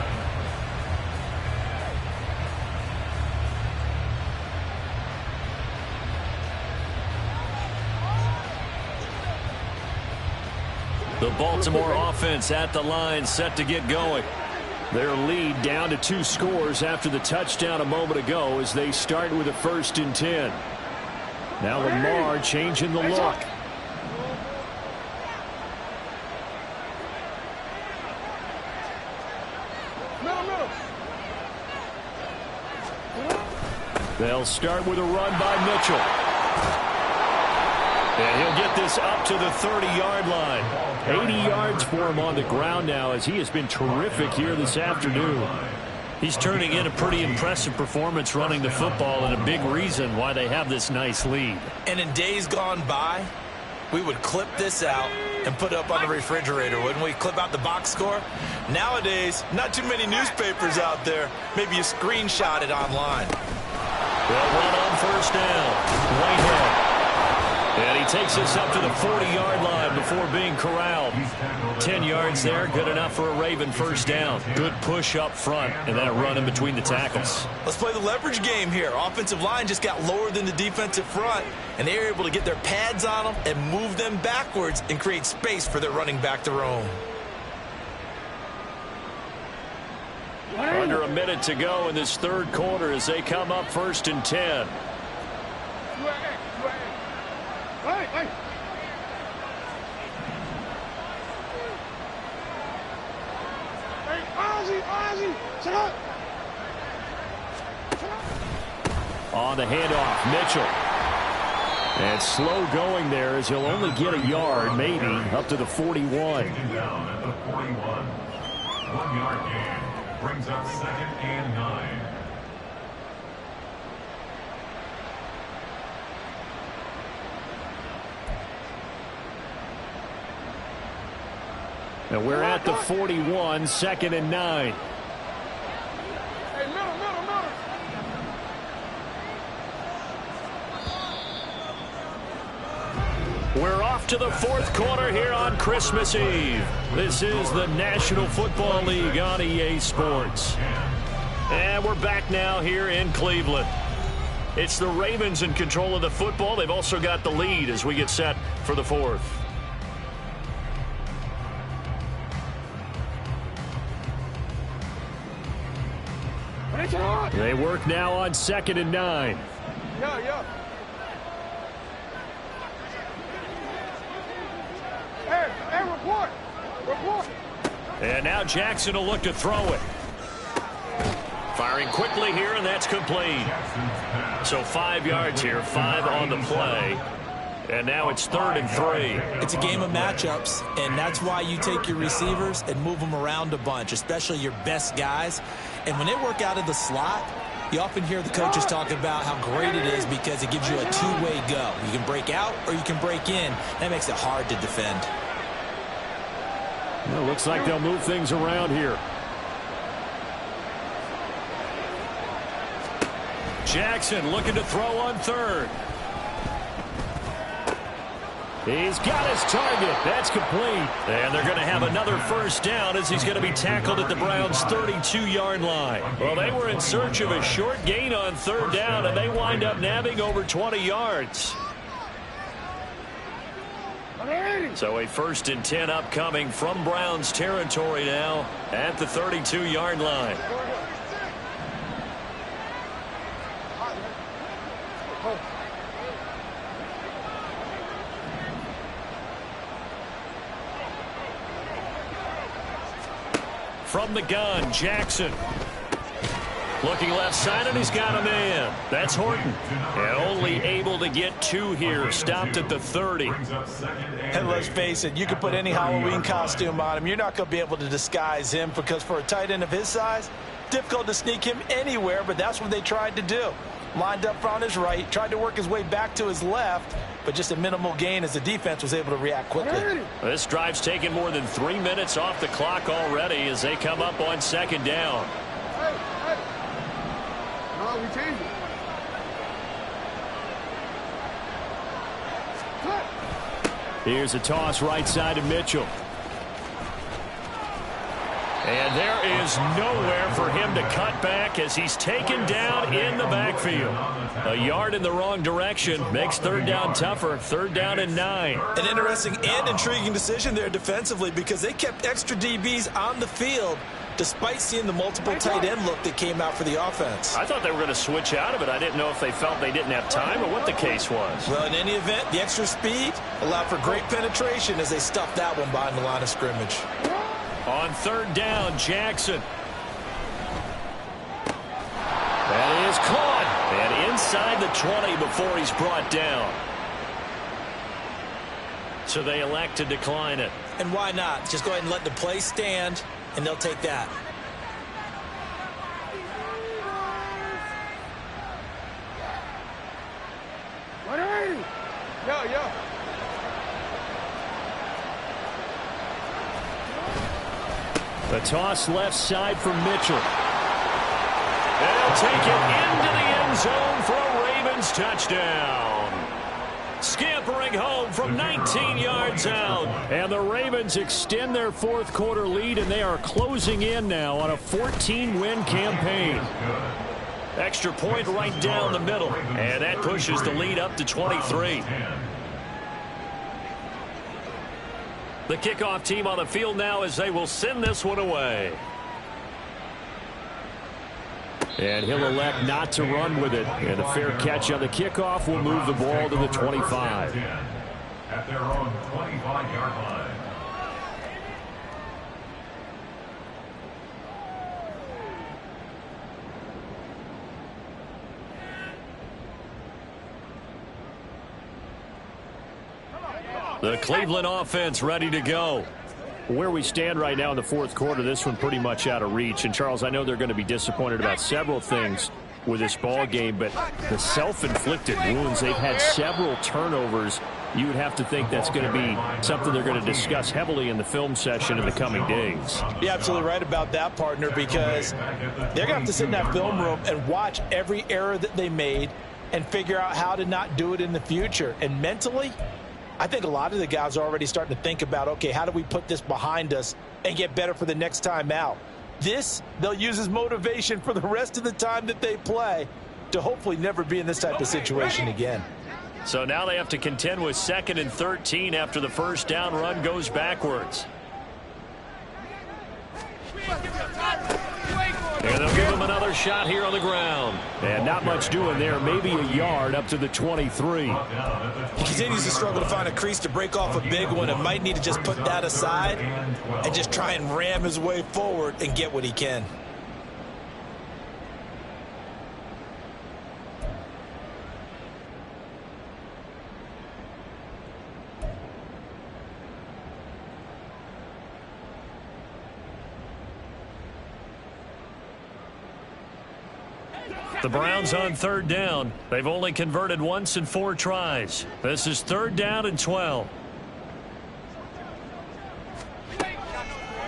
The Baltimore offense at the line, set to get going. Their lead down to 2 scores after the touchdown a moment ago as they start with a 1st and 10. Now Lamar changing the look. They'll start with a run by Mitchell. And he'll get this up to the 30-yard line. 80 yards for him on the ground now, as he has been terrific here this afternoon. He's turning in a pretty impressive performance running the football, and a big reason why they have this nice lead. And in days gone by, we would clip this out and put it up on the refrigerator, wouldn't we? Clip out the box score. Nowadays, not too many newspapers out there. Maybe you screenshot it online. They'll run on 1st down. Whitehead. And he takes us up to the 40-yard line before being corralled. 10 yards there, good enough for a Raven 1st down. Good push up front, and then a run in between the tackles. Let's play the leverage game here. Offensive line just got lower than the defensive front, and they were able to get their pads on them and move them backwards and create space for their running back to roam. Under a minute to go in this 3rd quarter as they come up 1st and 10. Hey. Ozzy, shut up. On the handoff, Mitchell. And slow going there as he'll only get a yard, maybe, up to the 41. Taken down at the 41. 1-yard gain brings up 2nd and 9. And we're at the 41, 2nd and 9. Hey, middle. We're off to the 4th quarter here on Christmas Eve. This is the National Football League on EA Sports. And we're back now here in Cleveland. It's the Ravens in control of the football. They've also got the lead as we get set for the 4th. They work now on 2nd and 9. Yeah. Hey, report. And now Jackson will look to throw it. Firing quickly here, and that's complete. So 5 yards here, 5 on the play. And now it's 3rd and 3. It's a game of matchups, and that's why you take your receivers and move them around a bunch, especially your best guys. And when they work out of the slot, you often hear the coaches talk about how great it is because it gives you a two-way go. You can break out or you can break in. That makes it hard to defend. Well, looks like they'll move things around here. Jackson looking to throw on 3rd. He's got his target. That's complete. And they're going to have another 1st down as he's going to be tackled at the Browns' 32-yard line. Well, they were in search of a short gain on 3rd down, and they wind up nabbing over 20 yards. So a 1st and 10 upcoming from Browns territory now at the 32-yard line. From the gun, Jackson. Looking left side, and he's got a man. That's Horton. And only able to get 2 here. Stopped at the 30. And let's face it, you can put any Halloween costume on him. You're not going to be able to disguise him because for a tight end of his size, difficult to sneak him anywhere, but that's what they tried to do. Lined up on his right, tried to work his way back to his left, but just a minimal gain as the defense was able to react quickly. This drive's taken more than 3 minutes off the clock already as they come up on 2nd down. Hey. No, we changed it. Here's a toss right side to Mitchell. And there is nowhere for him to cut back as he's taken down in the backfield. A yard in the wrong direction makes 3rd down tougher. 3rd down and 9. An interesting and intriguing decision there defensively because they kept extra DBs on the field despite seeing the multiple tight end look that came out for the offense. I thought they were going to switch out of it. I didn't know if they felt they didn't have time or what the case was. Well, in any event, the extra speed allowed for great penetration as they stuffed that one behind the line of scrimmage. On 3rd down, Jackson. That is caught. And inside the 20 before he's brought down. So they elect to decline it. And why not? Just go ahead and let the play stand, and they'll take that. Yeah. The toss left side for Mitchell. They'll take it into the end zone for a Ravens touchdown. Scampering home from 19 yards out. And the Ravens extend their 4th quarter lead, and they are closing in now on a 14-win campaign. Extra point right down the middle. And that pushes the lead up to 23. The kickoff team on the field now as they will send this one away. And he'll elect not to run with it. And a fair catch on the kickoff will move the ball to the 25. At their own 25-yard line. The Cleveland offense ready to go. Where we stand right now in the fourth quarter, this one pretty much out of reach. And, Charles, I know they're going to be disappointed about several things with this ball game, but the self-inflicted wounds, they've had several turnovers. You would have to think that's going to be something they're going to discuss heavily in the film session in the coming days. You're absolutely right about that, partner, because they're going to have to sit in that film room and watch every error that they made and figure out how to not do it in the future. And mentally, I think a lot of the guys are already starting to think about, okay, how do we put this behind us and get better for the next time out? This, they'll use as motivation for the rest of the time that they play to hopefully never be in this type of situation again. So now they have to contend with 2nd and 13 after the first down run goes backwards. And they'll give him another shot here on the ground. And not much doing there. Maybe a yard up to the 23. He continues to struggle to find a crease to break off a big one and might need to just put that aside and just try and ram his way forward and get what he can. The Browns on 3rd down. They've only converted once in 4 tries. This is 3rd down and 12.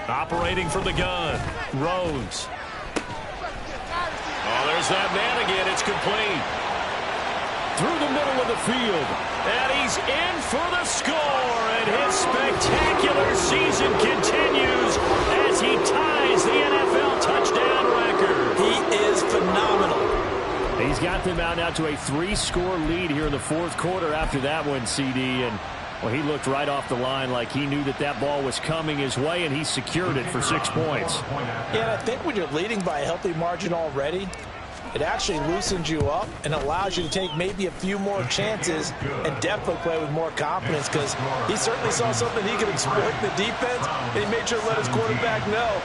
Operating from the gun. Rhodes. Oh, there's that man again. It's complete. Through the middle of the field. And he's in for the score. And his spectacular season continues as he ties the NFL touchdown record. He is phenomenal. He's got them out now to a 3-score lead here in the fourth quarter after that one, CD. And, well, he looked right off the line like he knew that that ball was coming his way, and he secured it for 6 points. Yeah, and I think when you're leading by a healthy margin already, it actually loosens you up and allows you to take maybe a few more chances and definitely play with more confidence, because he certainly saw something he could exploit in the defense, and he made sure to let his quarterback know,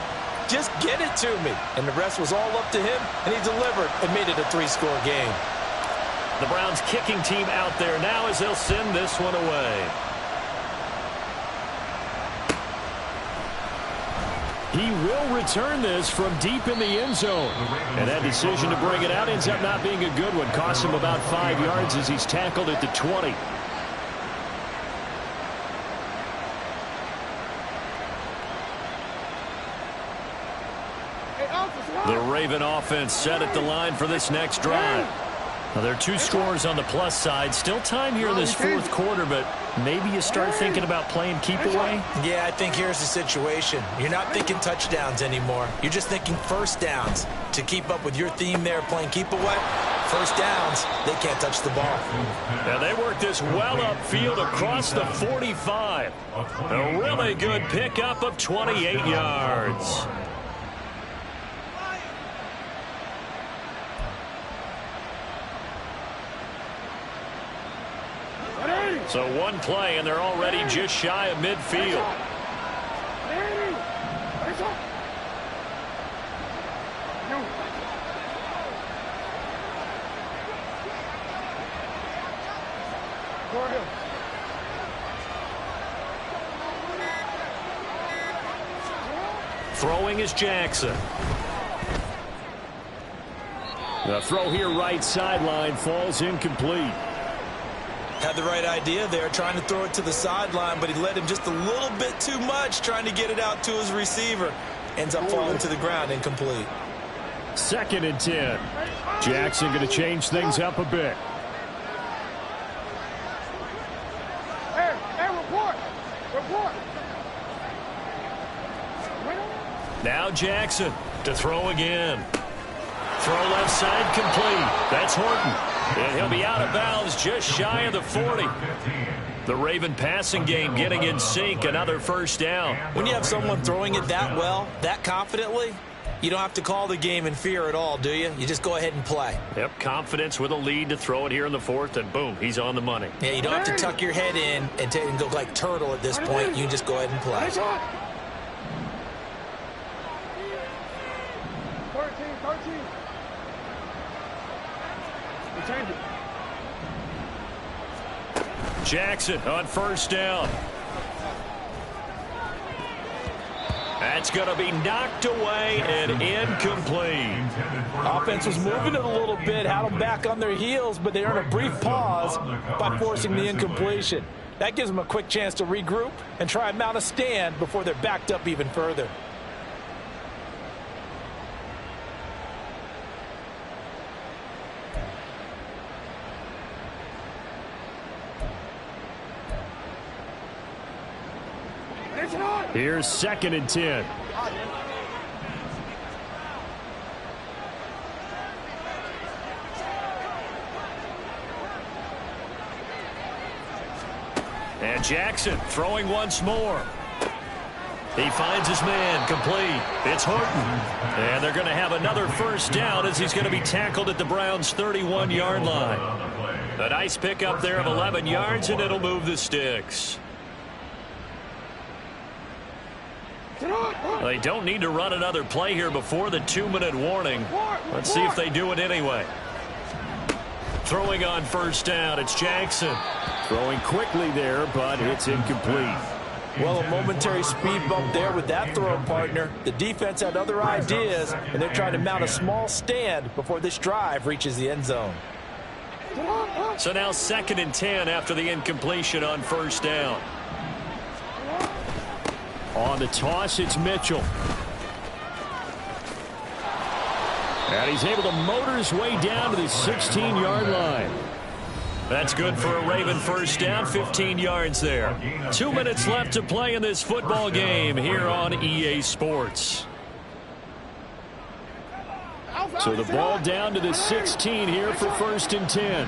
just get it to me. And the rest was all up to him, and he delivered and made it a 3-score game. The Browns kicking team out there now as they'll send this one away. He will return this from deep in the end zone. And that decision to bring it out ends up not being a good one. Costs him about 5 yards as he's tackled at the 20. The Raven offense set at the line for this next drive. Now, there are 2 scores on the plus side. Still time here in this fourth quarter, but maybe you start thinking about playing keep away? Yeah, I think here's the situation. You're not thinking touchdowns anymore. You're just thinking first downs. To keep up with your theme there, playing keep away, first downs, they can't touch the ball. Now, they work this well upfield across the 45. A really good pickup of 28 yards. So one play, and they're already just shy of midfield. Throwing is Jackson. The throw here right sideline falls incomplete. Had the right idea there, trying to throw it to the sideline, but he led him just a little bit too much, trying to get it out to his receiver. Ends up falling to the ground, incomplete. 2nd and 10. Jackson going to change things up a bit. Hey, report. Now Jackson to throw again. Throw left side complete. That's Horton. And he'll be out of bounds just shy of the 40. The Raven passing game getting in sync. Another first down. When you have someone throwing it that well, that confidently, you don't have to call the game in fear at all, do you? You just go ahead and play. Yep, confidence with a lead to throw it here in the fourth, and boom, he's on the money. Yeah, you don't have to tuck your head in and go like turtle at this point. You can just go ahead and play. 13. Change it. Jackson on first down. That's going to be knocked away and incomplete. Offense was moving it a little bit, had them back on their heels, but they earned a brief pause by forcing the incompletion. That gives them a quick chance to regroup and try and mount a stand before they're backed up even further. Here's 2nd and 10. And Jackson throwing once more. He finds his man, complete. It's Horton. And they're going to have another first down as he's going to be tackled at the Browns' 31-yard line. A nice pickup there of 11 yards, and it'll move the sticks. They don't need to run another play here before the 2-minute warning. Let's see if they do it anyway. Throwing on first down, it's Jackson. Throwing quickly there, but it's incomplete. Well, a momentary speed bump there with that throw, partner. The defense had other ideas, and they're trying to mount a small stand before this drive reaches the end zone. So now 2nd and 10 after the incompletion on first down. On the toss, it's Mitchell. And he's able to motor his way down to the 16-yard line. That's good for a Raven first down, 15 yards there. 2 minutes left to play in this football game here on EA Sports. So the ball down to the 16 here for 1st and 10.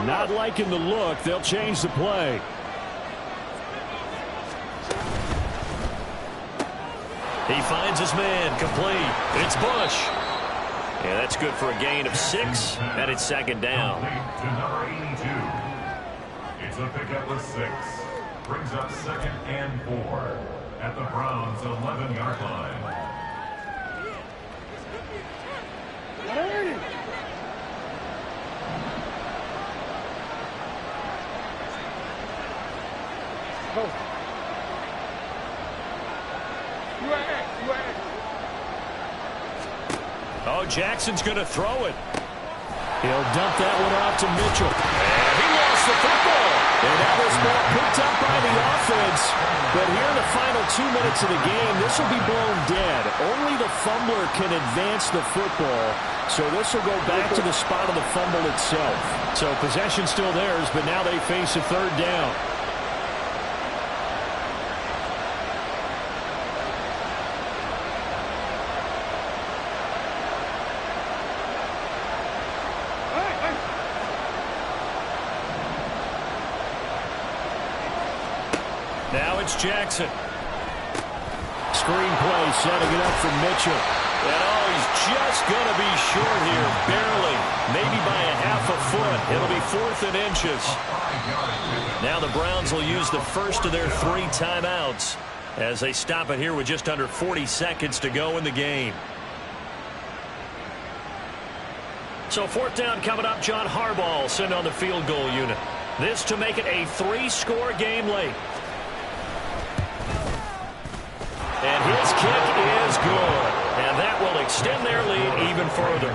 Not liking the look. They'll change the play. He finds his man, complete. It's Bush. Yeah, that's good for a gain of 6, and it's 2nd down. To number 82. It's a pickup with 6. Brings up 2nd and 4 at the Browns' 11-yard line. Oh, Jackson's going to throw it. He'll dump that one off to Mitchell. And he lost the football. And that was ball picked up by the offense. But here in the final 2 minutes of the game, this will be blown dead. Only the fumbler can advance the football. So this will go back to the spot of the fumble itself. So possession still theirs, but now they face a 3rd down. Now it's Jackson. Screenplay setting it up for Mitchell. And oh, he's just going to be short here, barely. Maybe by a half a foot. It'll be 4th and inches. Now the Browns will use the first of their 3 timeouts as they stop it here with just under 40 seconds to go in the game. So 4th down coming up. John Harbaugh sent on the field goal unit. This to make it a 3-score game late. And his kick is good. And that will extend their lead even further.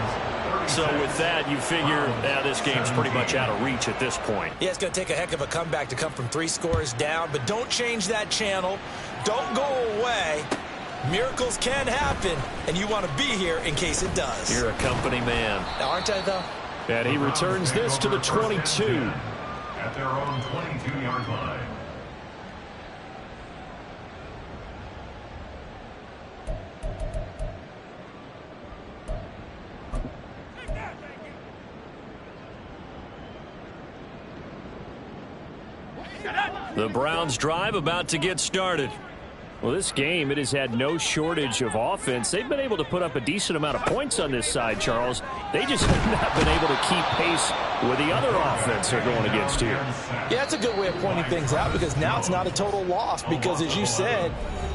So with that, you figure this game's pretty much out of reach at this point. Yeah, it's going to take a heck of a comeback to come from 3 scores down. But don't change that channel. Don't go away. Miracles can happen. And you want to be here in case it does. You're a company man. Aren't I, though? And he returns this to the 22. At their own 22-yard line. The Browns drive about to get started. Well, this game, it has had no shortage of offense. They've been able to put up a decent amount of points on this side, Charles. They just have not been able to keep pace with the other offense they're going against here. Yeah, that's a good way of pointing things out because now it's not a total loss because, as you said,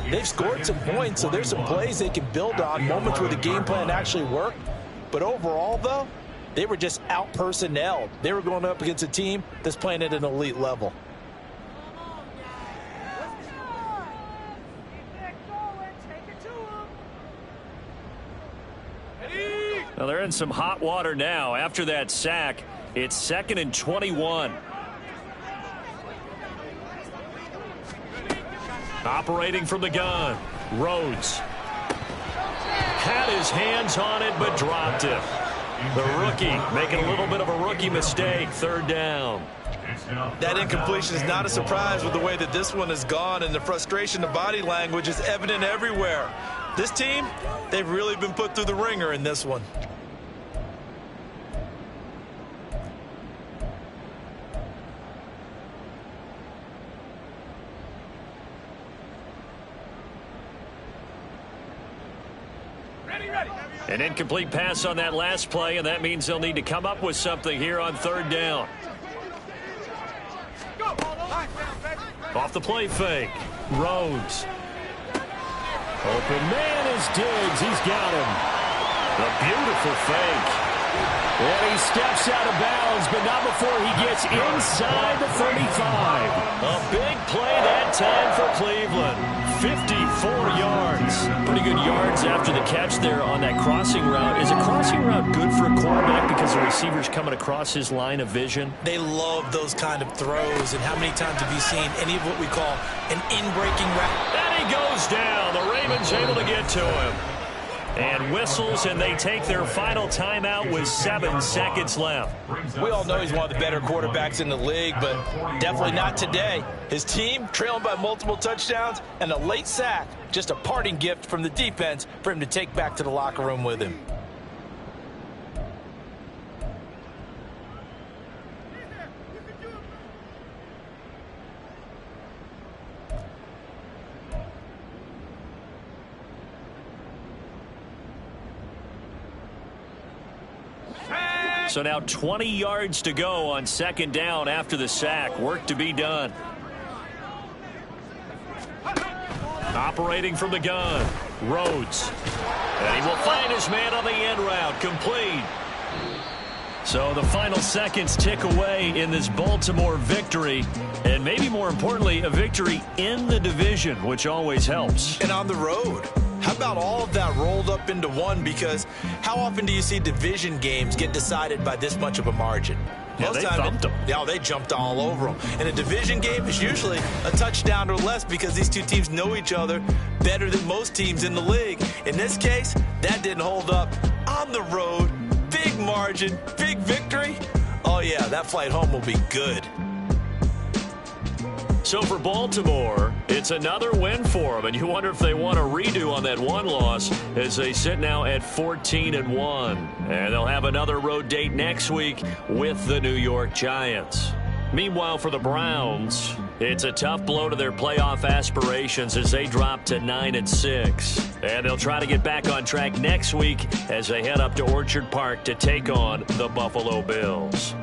they've scored some points, so there's some plays they can build on, moments where the game plan actually worked. But overall, though, they were just out-personnelled. They were going up against a team that's playing at an elite level. Well, they're in some hot water now. After that sack, it's 2nd and 21. Operating from the gun, Rhodes. Had his hands on it, but dropped it. The rookie making a little bit of a rookie mistake. 3rd down. That incompletion is not a surprise with the way that this one has gone, and the frustration, the body language is evident everywhere. This team, they've really been put through the ringer in this one. An incomplete pass on that last play, and that means they'll need to come up with something here on 3rd down. Off the play fake, Rhodes. Open man is Diggs. He's got him. A beautiful fake. And he steps out of bounds, but not before he gets inside the 35. A big play that time for Cleveland. 54 yards. Pretty good yards after the catch there on that crossing route. Is a crossing route good for a quarterback because the receiver's coming across his line of vision? They love those kind of throws. And how many times have you seen any of what we call an in-breaking route? And he goes down. The Ravens able to get to him. And whistles, and they take their final timeout with 7 seconds left. We all know he's one of the better quarterbacks in the league, but definitely not today. His team trailing by multiple touchdowns, and a late sack, just a parting gift from the defense for him to take back to the locker room with him. So now 20 yards to go on 2nd down after the sack. Work to be done. Operating from the gun, Rhodes. And he will find his man on the end route. Complete. So the final seconds tick away in this Baltimore victory. And maybe more importantly, a victory in the division, which always helps. And on the road. How about all of that rolled up into one? Because how often do you see division games get decided by this much of a margin? Yeah, Most they times, thumped them. Yeah, they jumped all over them. And a division game is usually a touchdown or less because these two teams know each other better than most teams in the league. In this case, that didn't hold up. On the road, big margin, big victory. Oh, yeah, that flight home will be good. So for Baltimore, it's another win for them, and you wonder if they want a redo on that one loss as they sit now at 14-1. And they'll have another road date next week with the New York Giants. Meanwhile, for the Browns, it's a tough blow to their playoff aspirations as they drop to 9-6. And they'll try to get back on track next week as they head up to Orchard Park to take on the Buffalo Bills.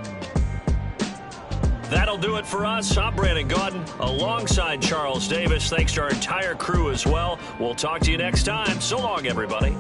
That'll do it for us. I'm Brandon Gaudin alongside Charles Davis. Thanks to our entire crew as well. We'll talk to you next time. So long, everybody.